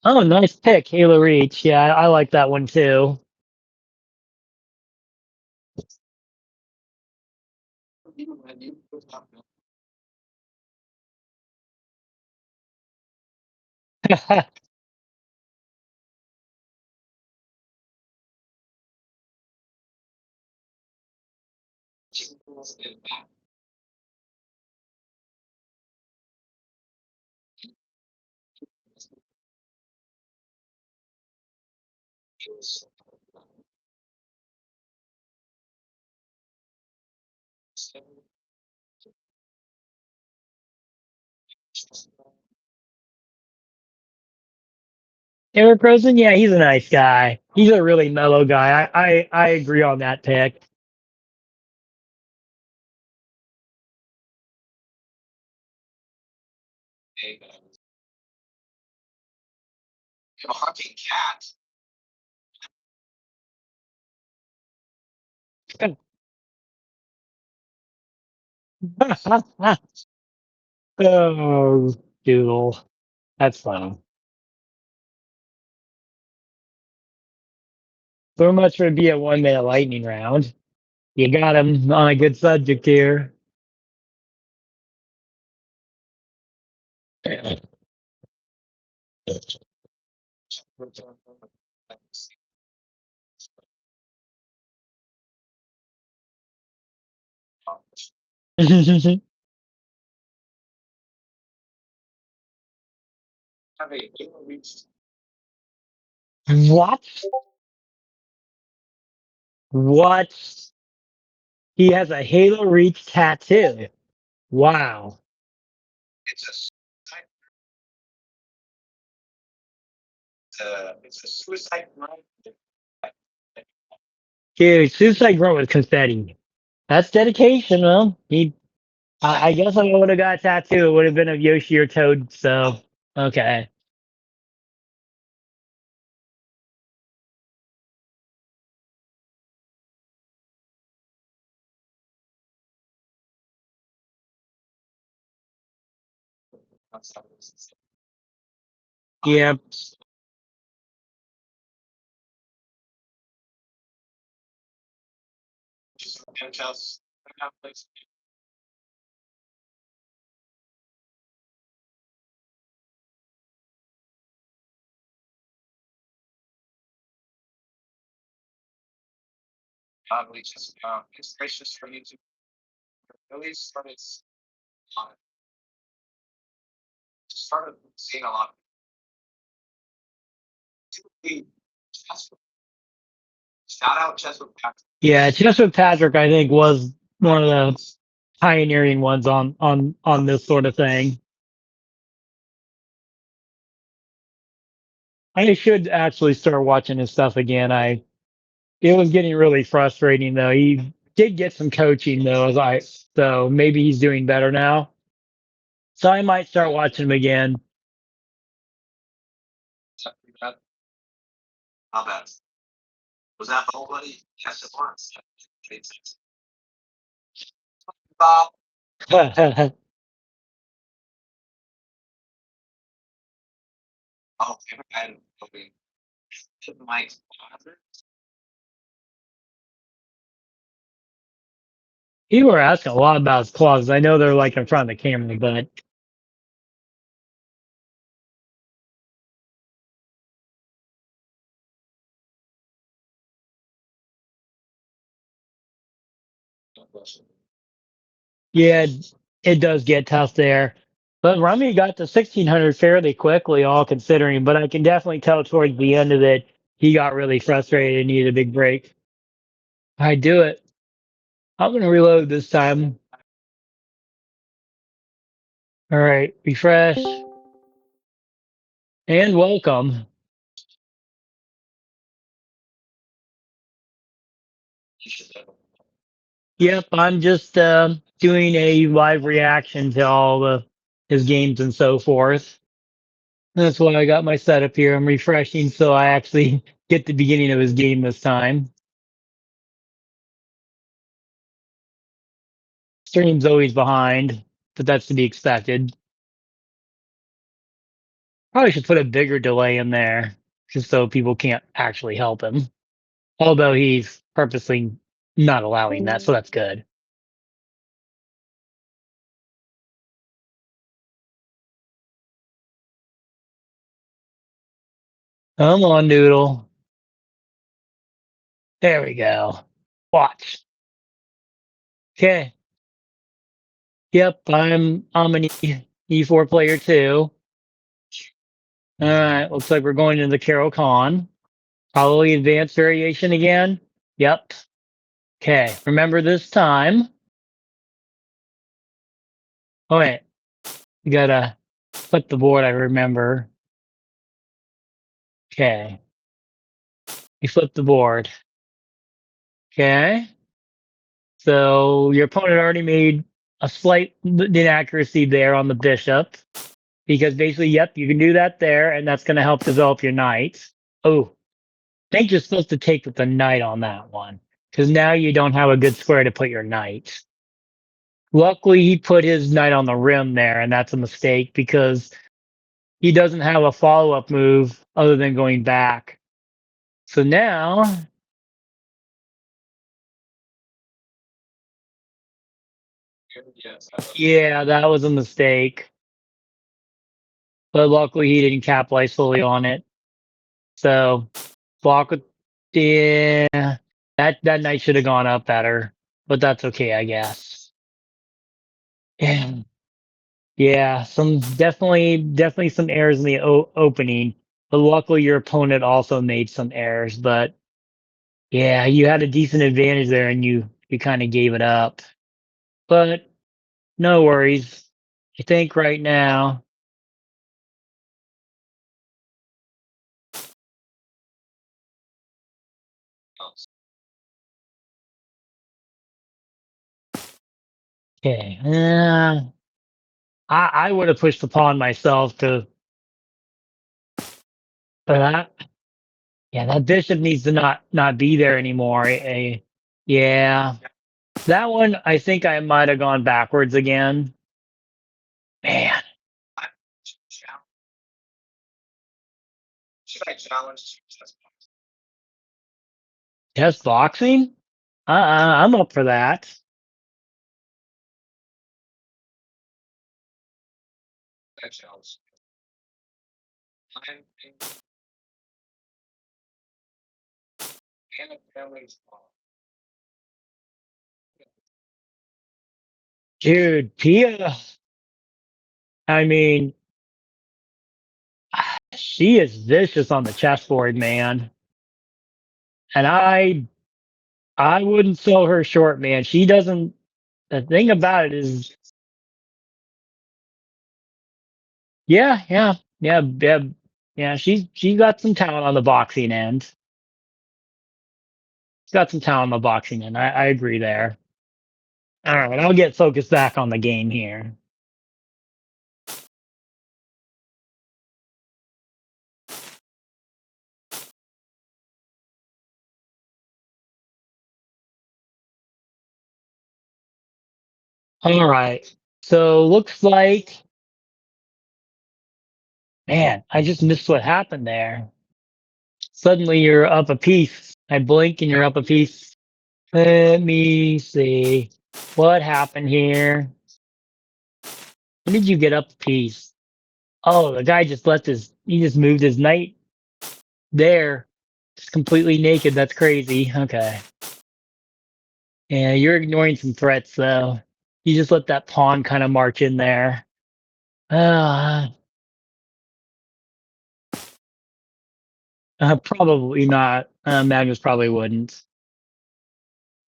S1: Oh, nice pick, Halo Reach. Yeah, I like that one too. Eric Rosen, yeah, he's a nice guy. He's a really mellow guy. I agree on that pick. Oh, Doodle. That's fun. So much for be a 1 minute lightning round. You got him on a good subject here. What? What? He has a Halo Reach tattoo. Wow. Dude, Suicide Grunt with confetti. That's dedication, well. I guess if I would have got a tattoo, it would have been of Yoshi or Toad, so, okay. Yeah. Yeah, Chesapeake Patrick, I think, was one of the pioneering ones on this sort of thing. I should actually start watching his stuff again. It was getting really frustrating though. He did get some coaching though, so maybe he's doing better now. So I might start watching him again. People were asking a lot about his claws. I know they're like in front of the camera, but yeah, it does get tough there. But Rummy got to 1600 fairly quickly, all considering. But I can definitely tell towards the end of it, he got really frustrated and needed a big break. I do it. I'm gonna reload this time. All right, refresh and welcome. Yep, I'm just doing a live reaction to all his games and so forth. That's why I got my setup here. I'm refreshing so I actually get the beginning of his game this time. Stream's always behind, but that's to be expected. Probably should put a bigger delay in there just so people can't actually help him. Although he's purposely not allowing that, so that's good. Come on, Doodle. There we go. Watch. Okay. Yep, I'm an E4 player too. All right, looks like we're going to the Carol Con. Probably advanced variation again. Yep. Okay, remember this time. Oh wait, you gotta flip the board. I remember. Okay, you flip the board. Okay, so your opponent already made a slight inaccuracy there on the bishop because basically, yep, you can do that there, and that's going to help develop your knight. Oh, I think you're supposed to take with the knight on that one because now you don't have a good square to put your knight. Luckily, he put his knight on the rim there, and that's a mistake because he doesn't have a follow up move other than going back. So now, yeah, that was a mistake. But luckily, he didn't capitalize fully on it. So block with yeah, that knight should have gone up better, but that's okay, I guess. Yeah. Yeah, some definitely some errors in the opening, but luckily your opponent also made some errors. But yeah, you had a decent advantage there, and you kind of gave it up. But no worries. I think right now, okay, I would have pushed the pawn myself to, but yeah, that bishop needs to not be there anymore. Yeah, that one I think I might have gone backwards again. Man, chess boxing? I'm up for that. Dude, Pia, I mean, she is vicious on the chessboard, man. And I wouldn't sell her short, man. She doesn't. The thing about it is, yeah. Yeah, she's got some talent on the boxing end. She's got some talent on the boxing end. I agree there. All right, I'll get focused back on the game here. All right. So looks like, man, I just missed what happened there. Suddenly you're up a piece. I blink and you're up a piece. Let me see what happened here. When did you get up a piece? Oh, the guy just he just moved his knight there. Just completely naked. That's crazy. Okay. Yeah, you're ignoring some threats though. You just let that pawn kind of march in there. Uh, probably not. Magnus probably wouldn't.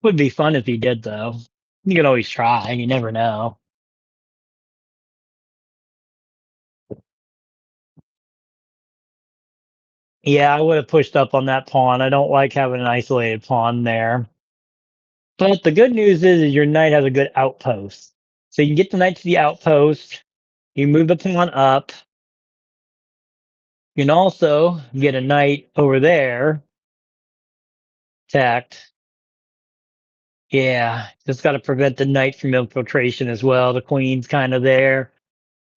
S1: Would be fun if he did though. You could always try. You never know. Yeah, I would have pushed up on that pawn. I don't like having an isolated pawn there. But the good news is your knight has a good outpost. So you can get the knight to the outpost. You move the pawn up. You can also get a knight over there. Tact. Yeah, just got to prevent the knight from infiltration as well. The queen's kind of there.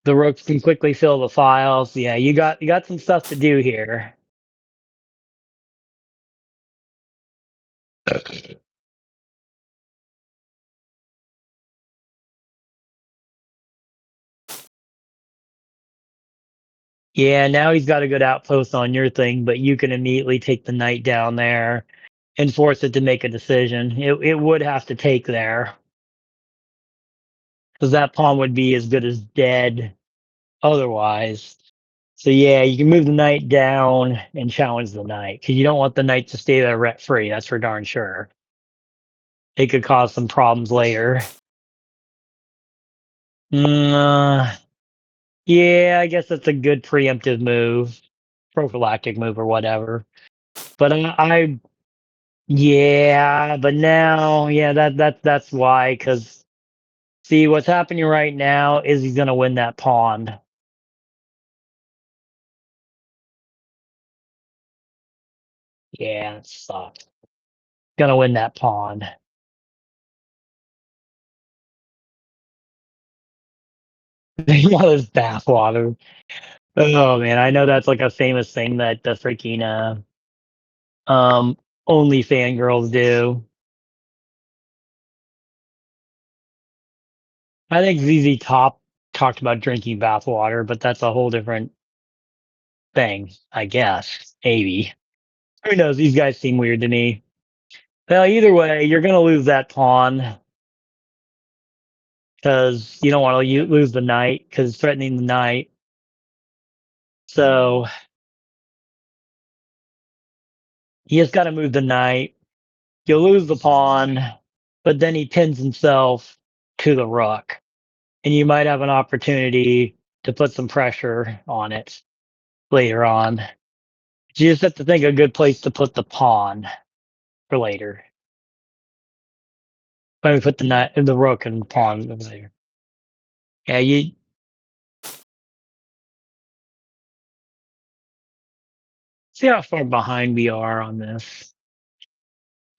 S1: The rooks can quickly fill the files. Yeah, you got some stuff to do here. Yeah, now he's got a good outpost on your thing, but you can immediately take the knight down there and force it to make a decision. It would have to take there because that pawn would be as good as dead otherwise. So yeah, you can move the knight down and challenge the knight because you don't want the knight to stay there rent free. That's for darn sure. It could cause some problems later. Mm, yeah, I guess that's a good preemptive move, prophylactic move or whatever. But yeah, but now, yeah, that's why. Because see, what's happening right now is he's gonna win that pawn. Yeah, it sucks. Gonna win that pawn. Yeah, this bathwater. Oh man, I know that's like a famous thing that the freaking only fangirls do. I think ZZ Top talked about drinking bathwater, but that's a whole different thing, I guess. Maybe. Who knows? These guys seem weird to me. Well, either way, you're gonna lose that pawn. because you don't want to lose the knight because it's threatening the knight. So he has got to move the knight. You'll lose the pawn, but then he pins himself to the rook, and you might have an opportunity to put some pressure on it later on. But you just have to think a good place to put the pawn for later. Maybe put the knight, the rook, and the pawn over there. Yeah, you see how far behind we are on this.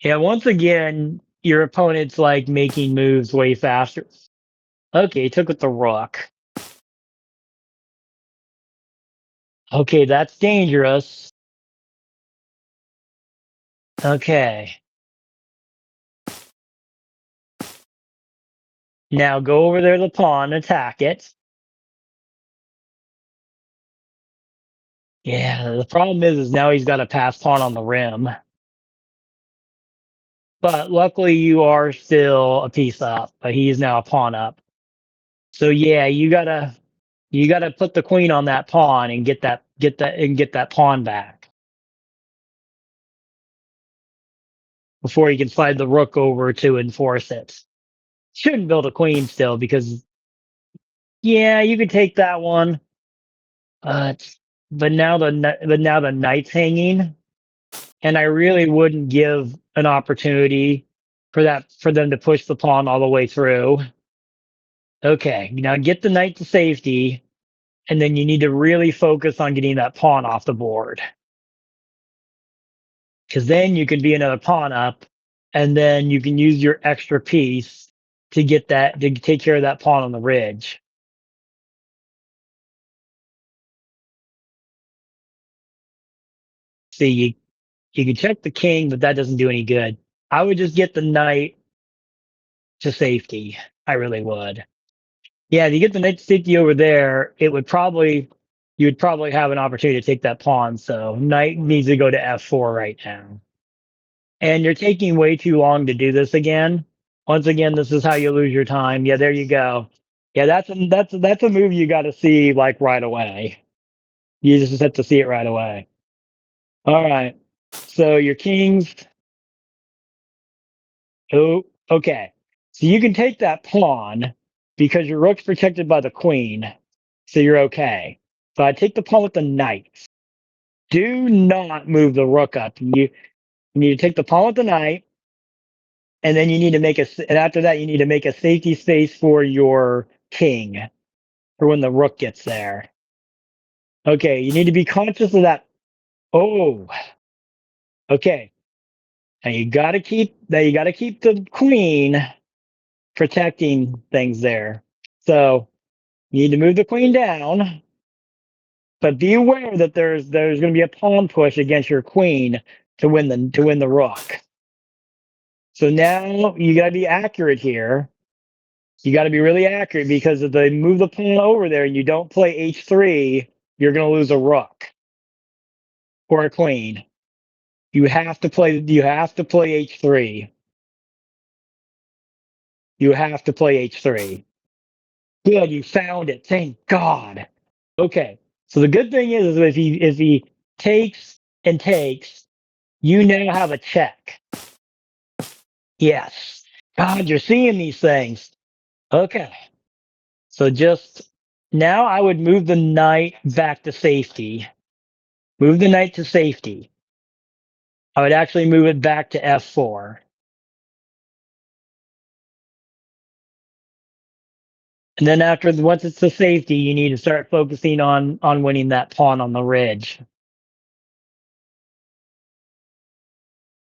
S1: Yeah, once again, your opponent's like making moves way faster. Okay, he took with the rook. Okay, that's dangerous. Okay. Now go over there to the pawn, attack it. Yeah, the problem is now he's got a pass pawn on the rim. But luckily you are still a piece up, but he is now a pawn up. So yeah, you gotta put the queen on that pawn and get that pawn back before you can slide the rook over to enforce it. Shouldn't build a queen still because yeah, you could take that one. But but now the knight's hanging, and I really wouldn't give an opportunity for them to push the pawn all the way through. Okay, now get the knight to safety, and then you need to really focus on getting that pawn off the board. Because then you can be another pawn up, and then you can use your extra piece to take care of that pawn on the ridge. See, you can check the king, but that doesn't do any good. I would just get the knight to safety. I really would. Yeah, if you get the knight to safety over there, you would probably have an opportunity to take that pawn. So knight needs to go to f4 right now. And you're taking way too long to do this again. Once again, this is how you lose your time. Yeah, there you go. Yeah, that's a move you got to see like right away. You just have to see it right away. All right. So your kings. Oh, okay. So you can take that pawn because your rook's protected by the queen, so you're okay. So I take the pawn with the knight. Do not move the rook up. You need to take the pawn with the knight, and then you need to and after that you need to make a safety space for your king for when the rook gets there. Okay, you need to be conscious of that. Oh, okay. Now you gotta keep the queen protecting things there. So you need to move the queen down, but be aware that there's going to be a pawn push against your queen to win the rook. So now you got to be accurate here. You got to be really accurate because if they move the pawn over there and you don't play h3, you're going to lose a rook or a queen. You have to play h3. You have to play h3. Good, you found it. Thank God. Okay. So the good thing is if he takes and takes, you now have a check. Yes. God, you're seeing these things. Okay. So just now I would move the knight back to safety. Move the knight to safety. I would actually move it back to f4. And then once it's to safety, you need to start focusing on winning that pawn on the ridge.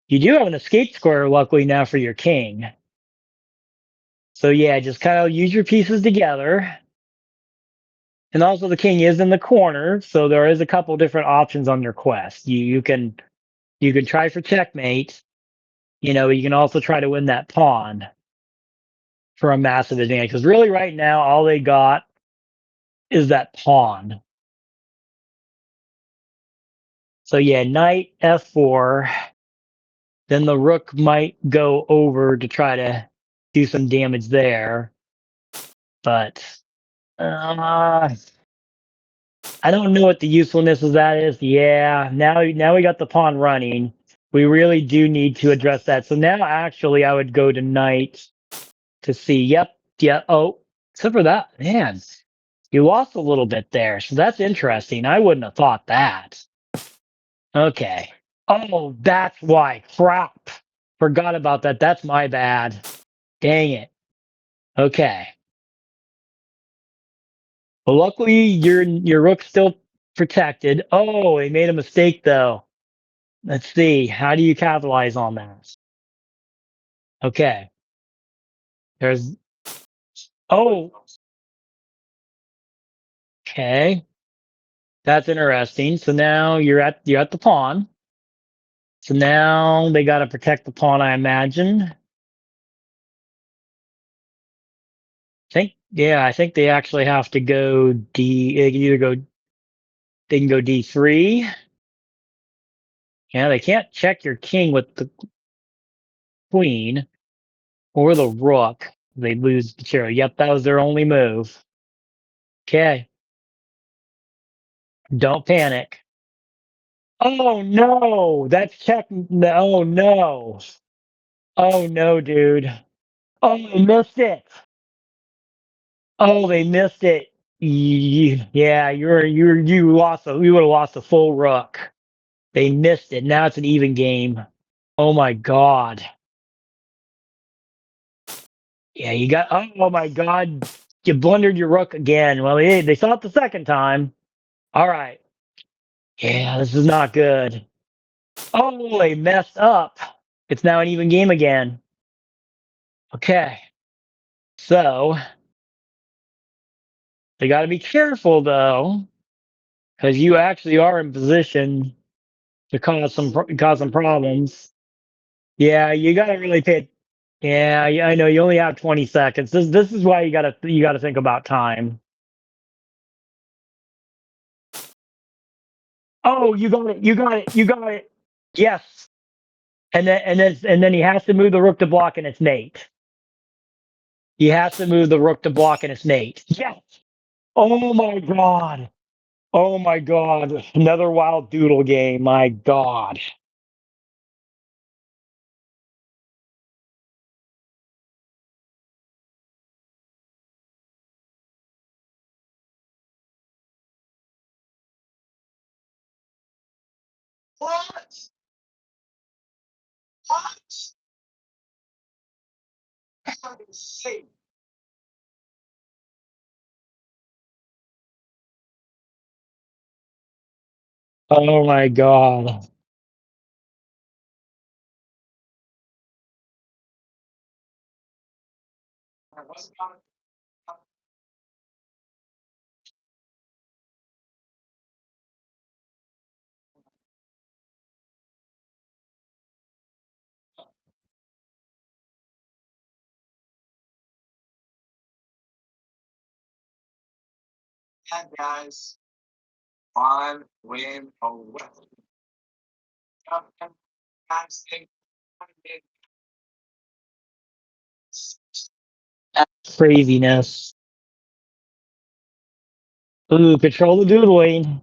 S1: You do have an escape square, luckily now for your king. So yeah, just kind of use your pieces together. And also the king is in the corner, so there is a couple different options on your quest. You can try for checkmate. You can also try to win that pawn for a massive advantage. Because really right now all they got is that pawn. So yeah, knight f4. Then the rook might go over to try to do some damage there. But uh, I don't know what the usefulness of that is. Yeah, now we got the pawn running. We really do need to address that. So now actually I would go to knight to see. Yep, yeah. Oh, except for that, man, you lost a little bit there. So that's interesting. I wouldn't have thought that. Okay. Oh, that's why. Crap. Forgot about that. That's my bad. Dang it. Okay. Well, luckily your rook's still protected. Oh, they made a mistake though. Let's see. How do you capitalize on that? Okay. There's oh, okay. That's interesting. So now you're at the pawn. So now they got to protect the pawn, I imagine. I think they actually have to go they can either go they can go D3. Yeah, they can't check your king with the queen or the rook. They lose the chair. Yep, that was their only move. Okay. Don't panic. Oh no, that's check. Oh no. Oh no, dude. Oh, they missed it. Oh, they missed it. Yeah, you would have lost a full rook. They missed it. Now it's an even game. Oh my god. Yeah, you got. Oh my god, you blundered your rook again. Well, they saw it the second time. All right. Yeah, this is not good. Oh, they messed up. It's now an even game again. Okay. So they got to be careful though, because you actually are in position to cause some problems. Yeah, you got to really pay. Yeah, I know. You only have 20 seconds. This is why you gotta think about time. Oh, you got it. You got it. You got it. Yes. And then he has to move the rook to block, and it's Nate. He has to move the rook to block, and it's Nate. Yes. Oh my god. Oh my god. Another wild doodle game. My god. What? What? That's insane. Oh my god. Hey guys, one win away. Guys, craziness. Ooh, control the doodling.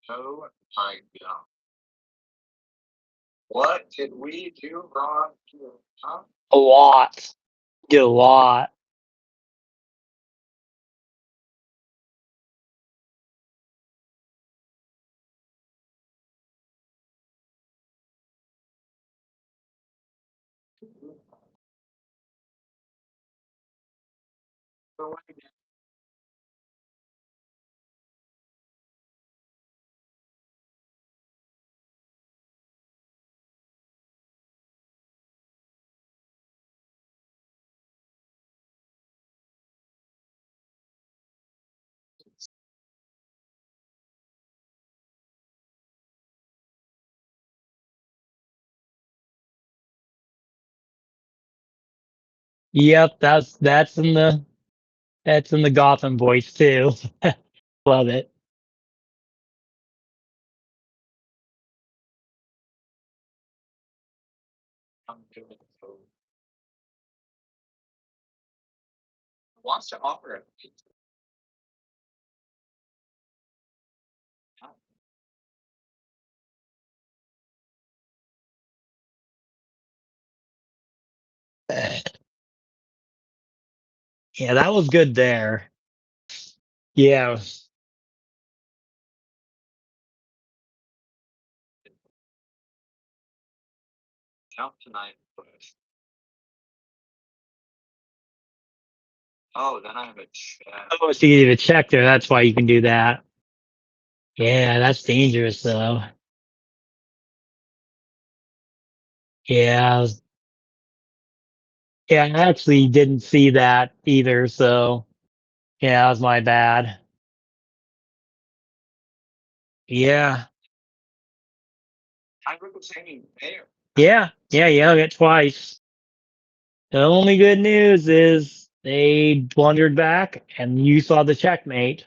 S1: Oh my god. What did we do wrong here? Huh? A lot. Did a lot. Yep, that's in the Gotham voice too. Love it. Yeah, that was good there. Yeah. Oh, so you need to check there. That's why you can do that. Yeah, that's dangerous though. Yeah. Yeah, I actually didn't see that either, so yeah, that was my bad. Yeah. Yeah, you hung it twice. The only good news is they blundered back and you saw the checkmate.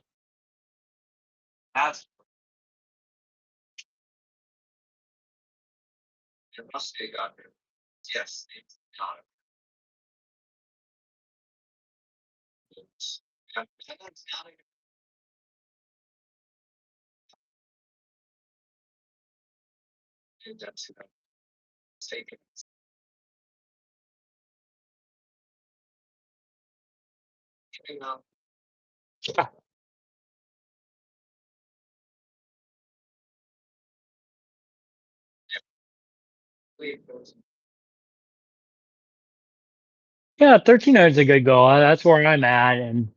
S1: Yeah, 1300 is a good goal. That's where I'm at. And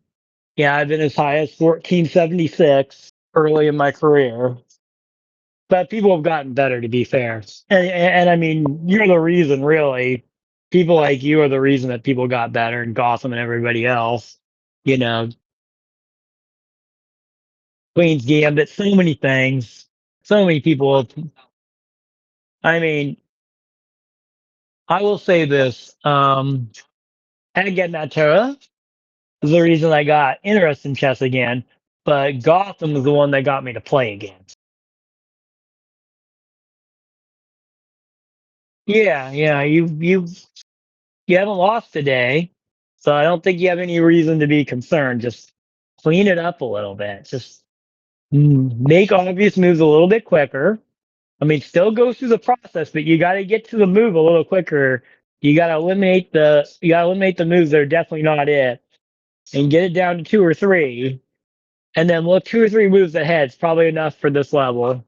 S1: yeah, I've been as high as 1476 early in my career. But people have gotten better, to be fair. And I mean, you're the reason, really. People like you are the reason that people got better and Gotham and everybody else. You know, Queen's Gambit, so many things. So many people. I mean, I will say this. Again, Natura is the reason I got interested in chess again. But Gotham was the one that got me to play again. Yeah, yeah. You haven't lost today, so I don't think you have any reason to be concerned. Just clean it up a little bit. Just make obvious moves a little bit quicker. I mean, still go through the process, but you got to get to the move a little quicker. You got to eliminate the moves that are definitely not it, and get it down to two or three, and then look two or three moves ahead. It's probably enough for this level.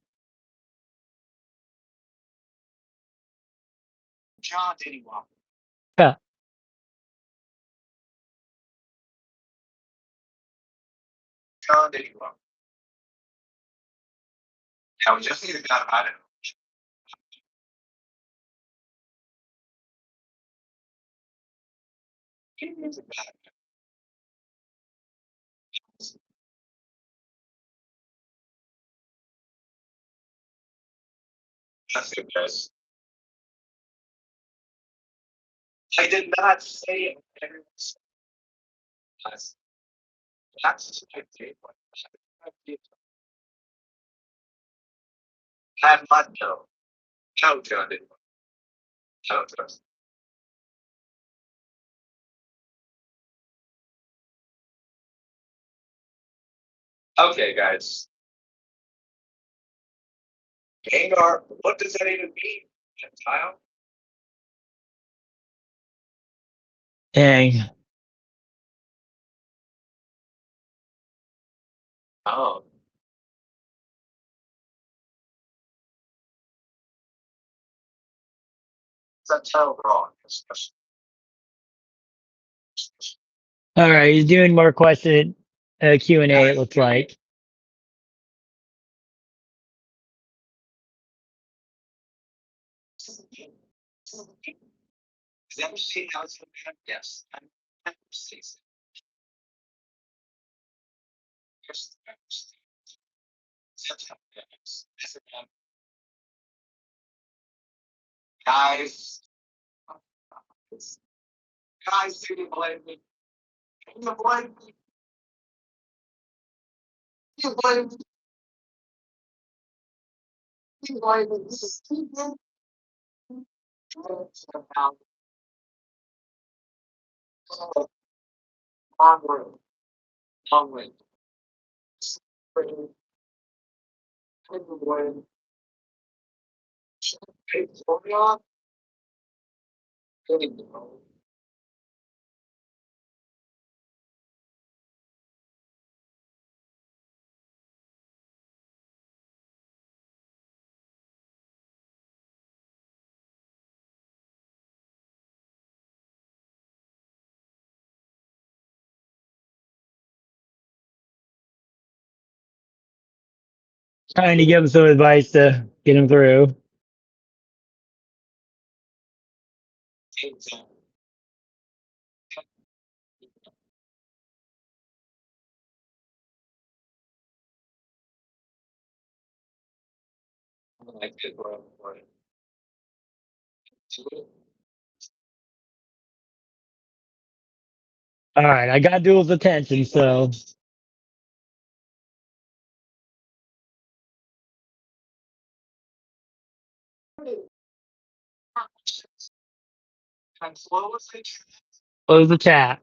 S1: Yeah. Dang. All right, he's doing more question Q&A. It looks like. Trying to give him some advice to get him through. All right, I got Doodle's attention, so close the chat.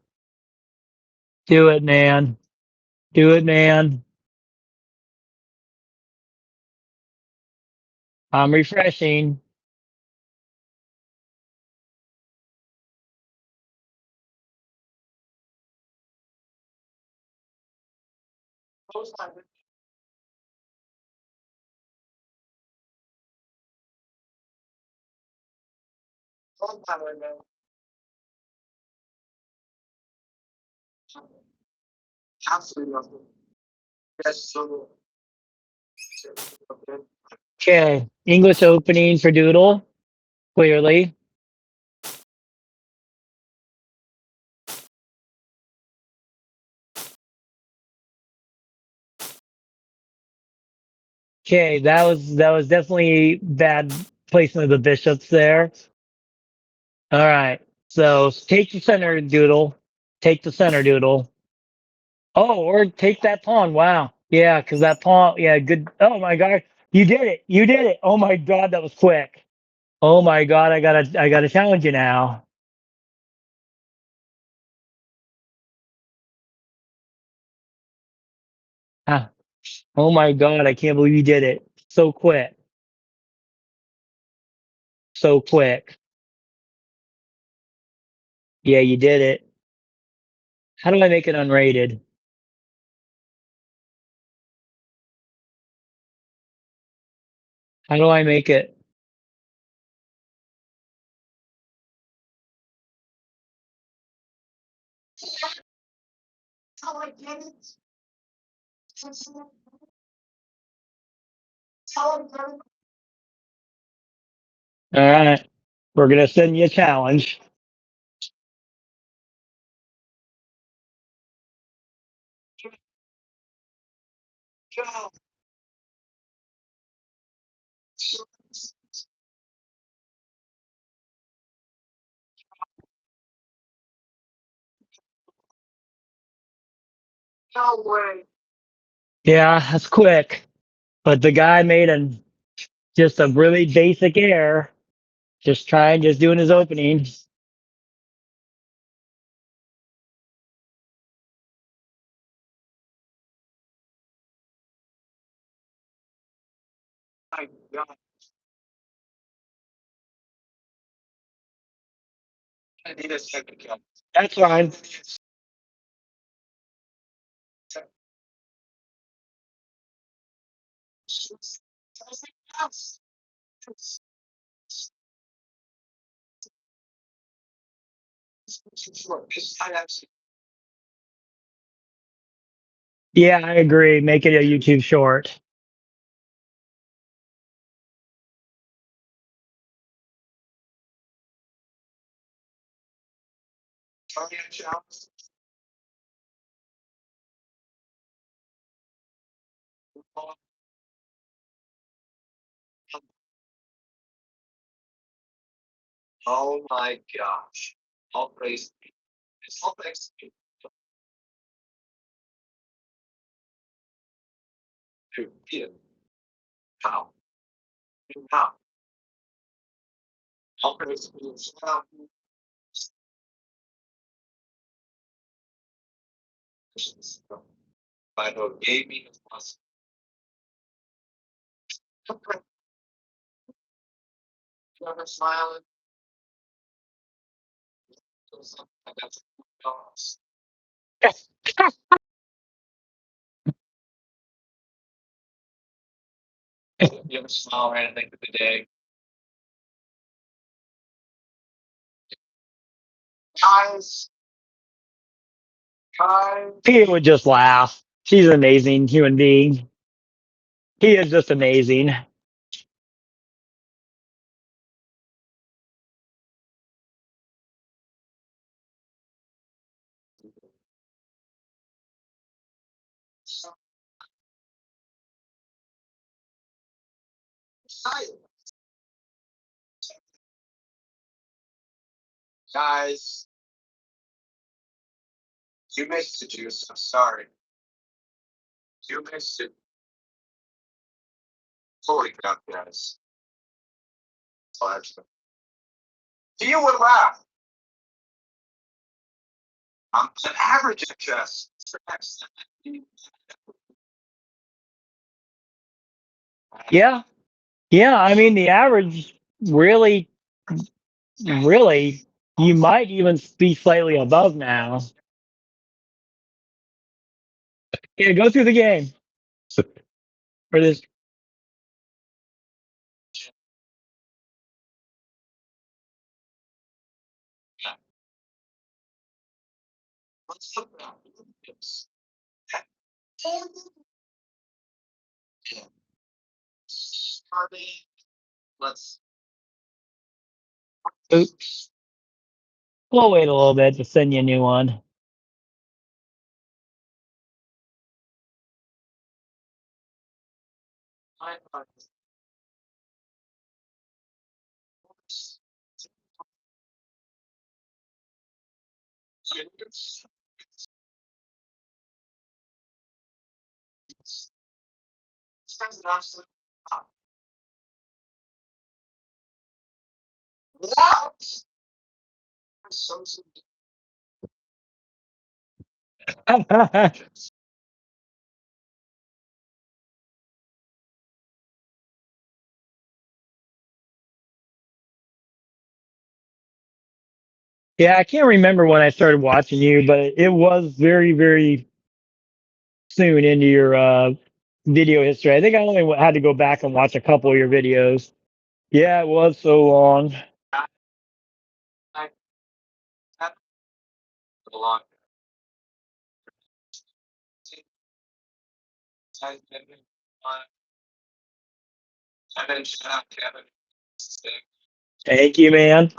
S1: Do it, man. Do it, man. I'm refreshing. Okay, English opening for Doodle, clearly. Okay, that was definitely bad placement of the bishops there. All right, so take the center, Doodle. Take the center, Doodle. Oh, or take that pawn. Wow. Yeah, because that pawn. Yeah, good. Oh my God, you did it. You did it. Oh my God, that was quick. Oh my God, I gotta challenge you now. Ah, oh my God, I can't believe you did it so quick. So quick. Yeah, you did it. How do I make it unrated? How do I make it? All right, we're gonna send you a challenge. Yeah, that's quick. But the guy made just a really basic error. Just doing his opening. That's fine. Yeah, I agree. Make it a YouTube short. Peter would just laugh. She's an amazing human being. He is just amazing. Yeah. Yeah. I mean, the average really, really, you might even be slightly above now. Yeah, go through the game for this. Oops. We'll wait a little bit to send you a new one. Yeah, I can't remember when I started watching you, but it was very, very soon into your video history. I think I only had to go back and watch a couple of your videos. Yeah, it was so long. Thank you, man.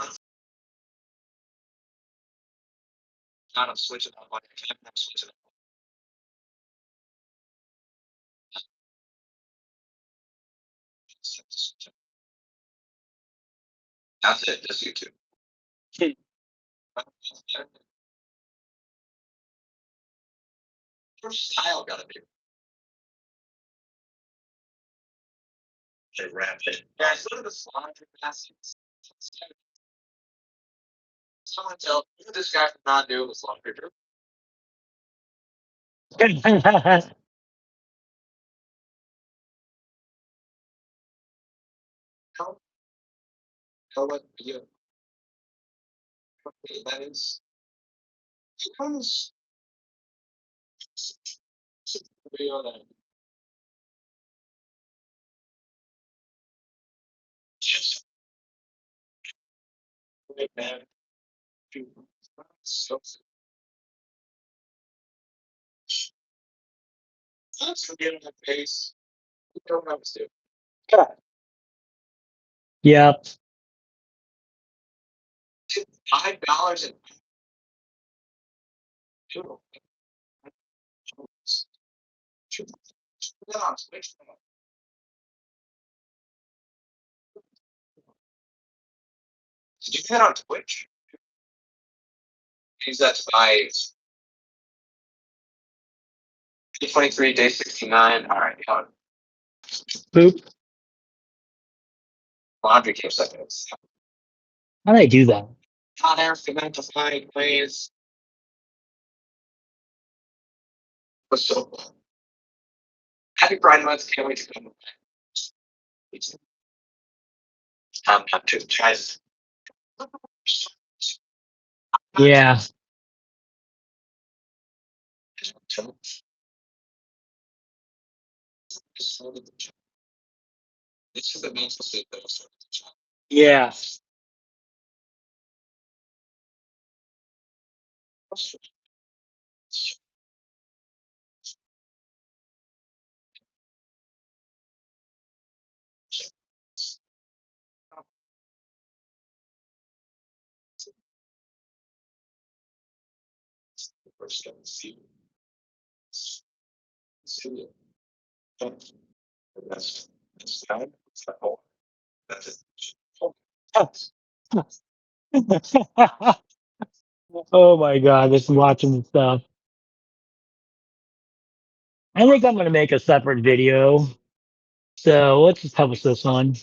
S1: Yep. Boop. How do they do that? Yeah. Yeah. Oh my god, just watching the stuff. I think I'm gonna make a separate video. So let's just publish this one.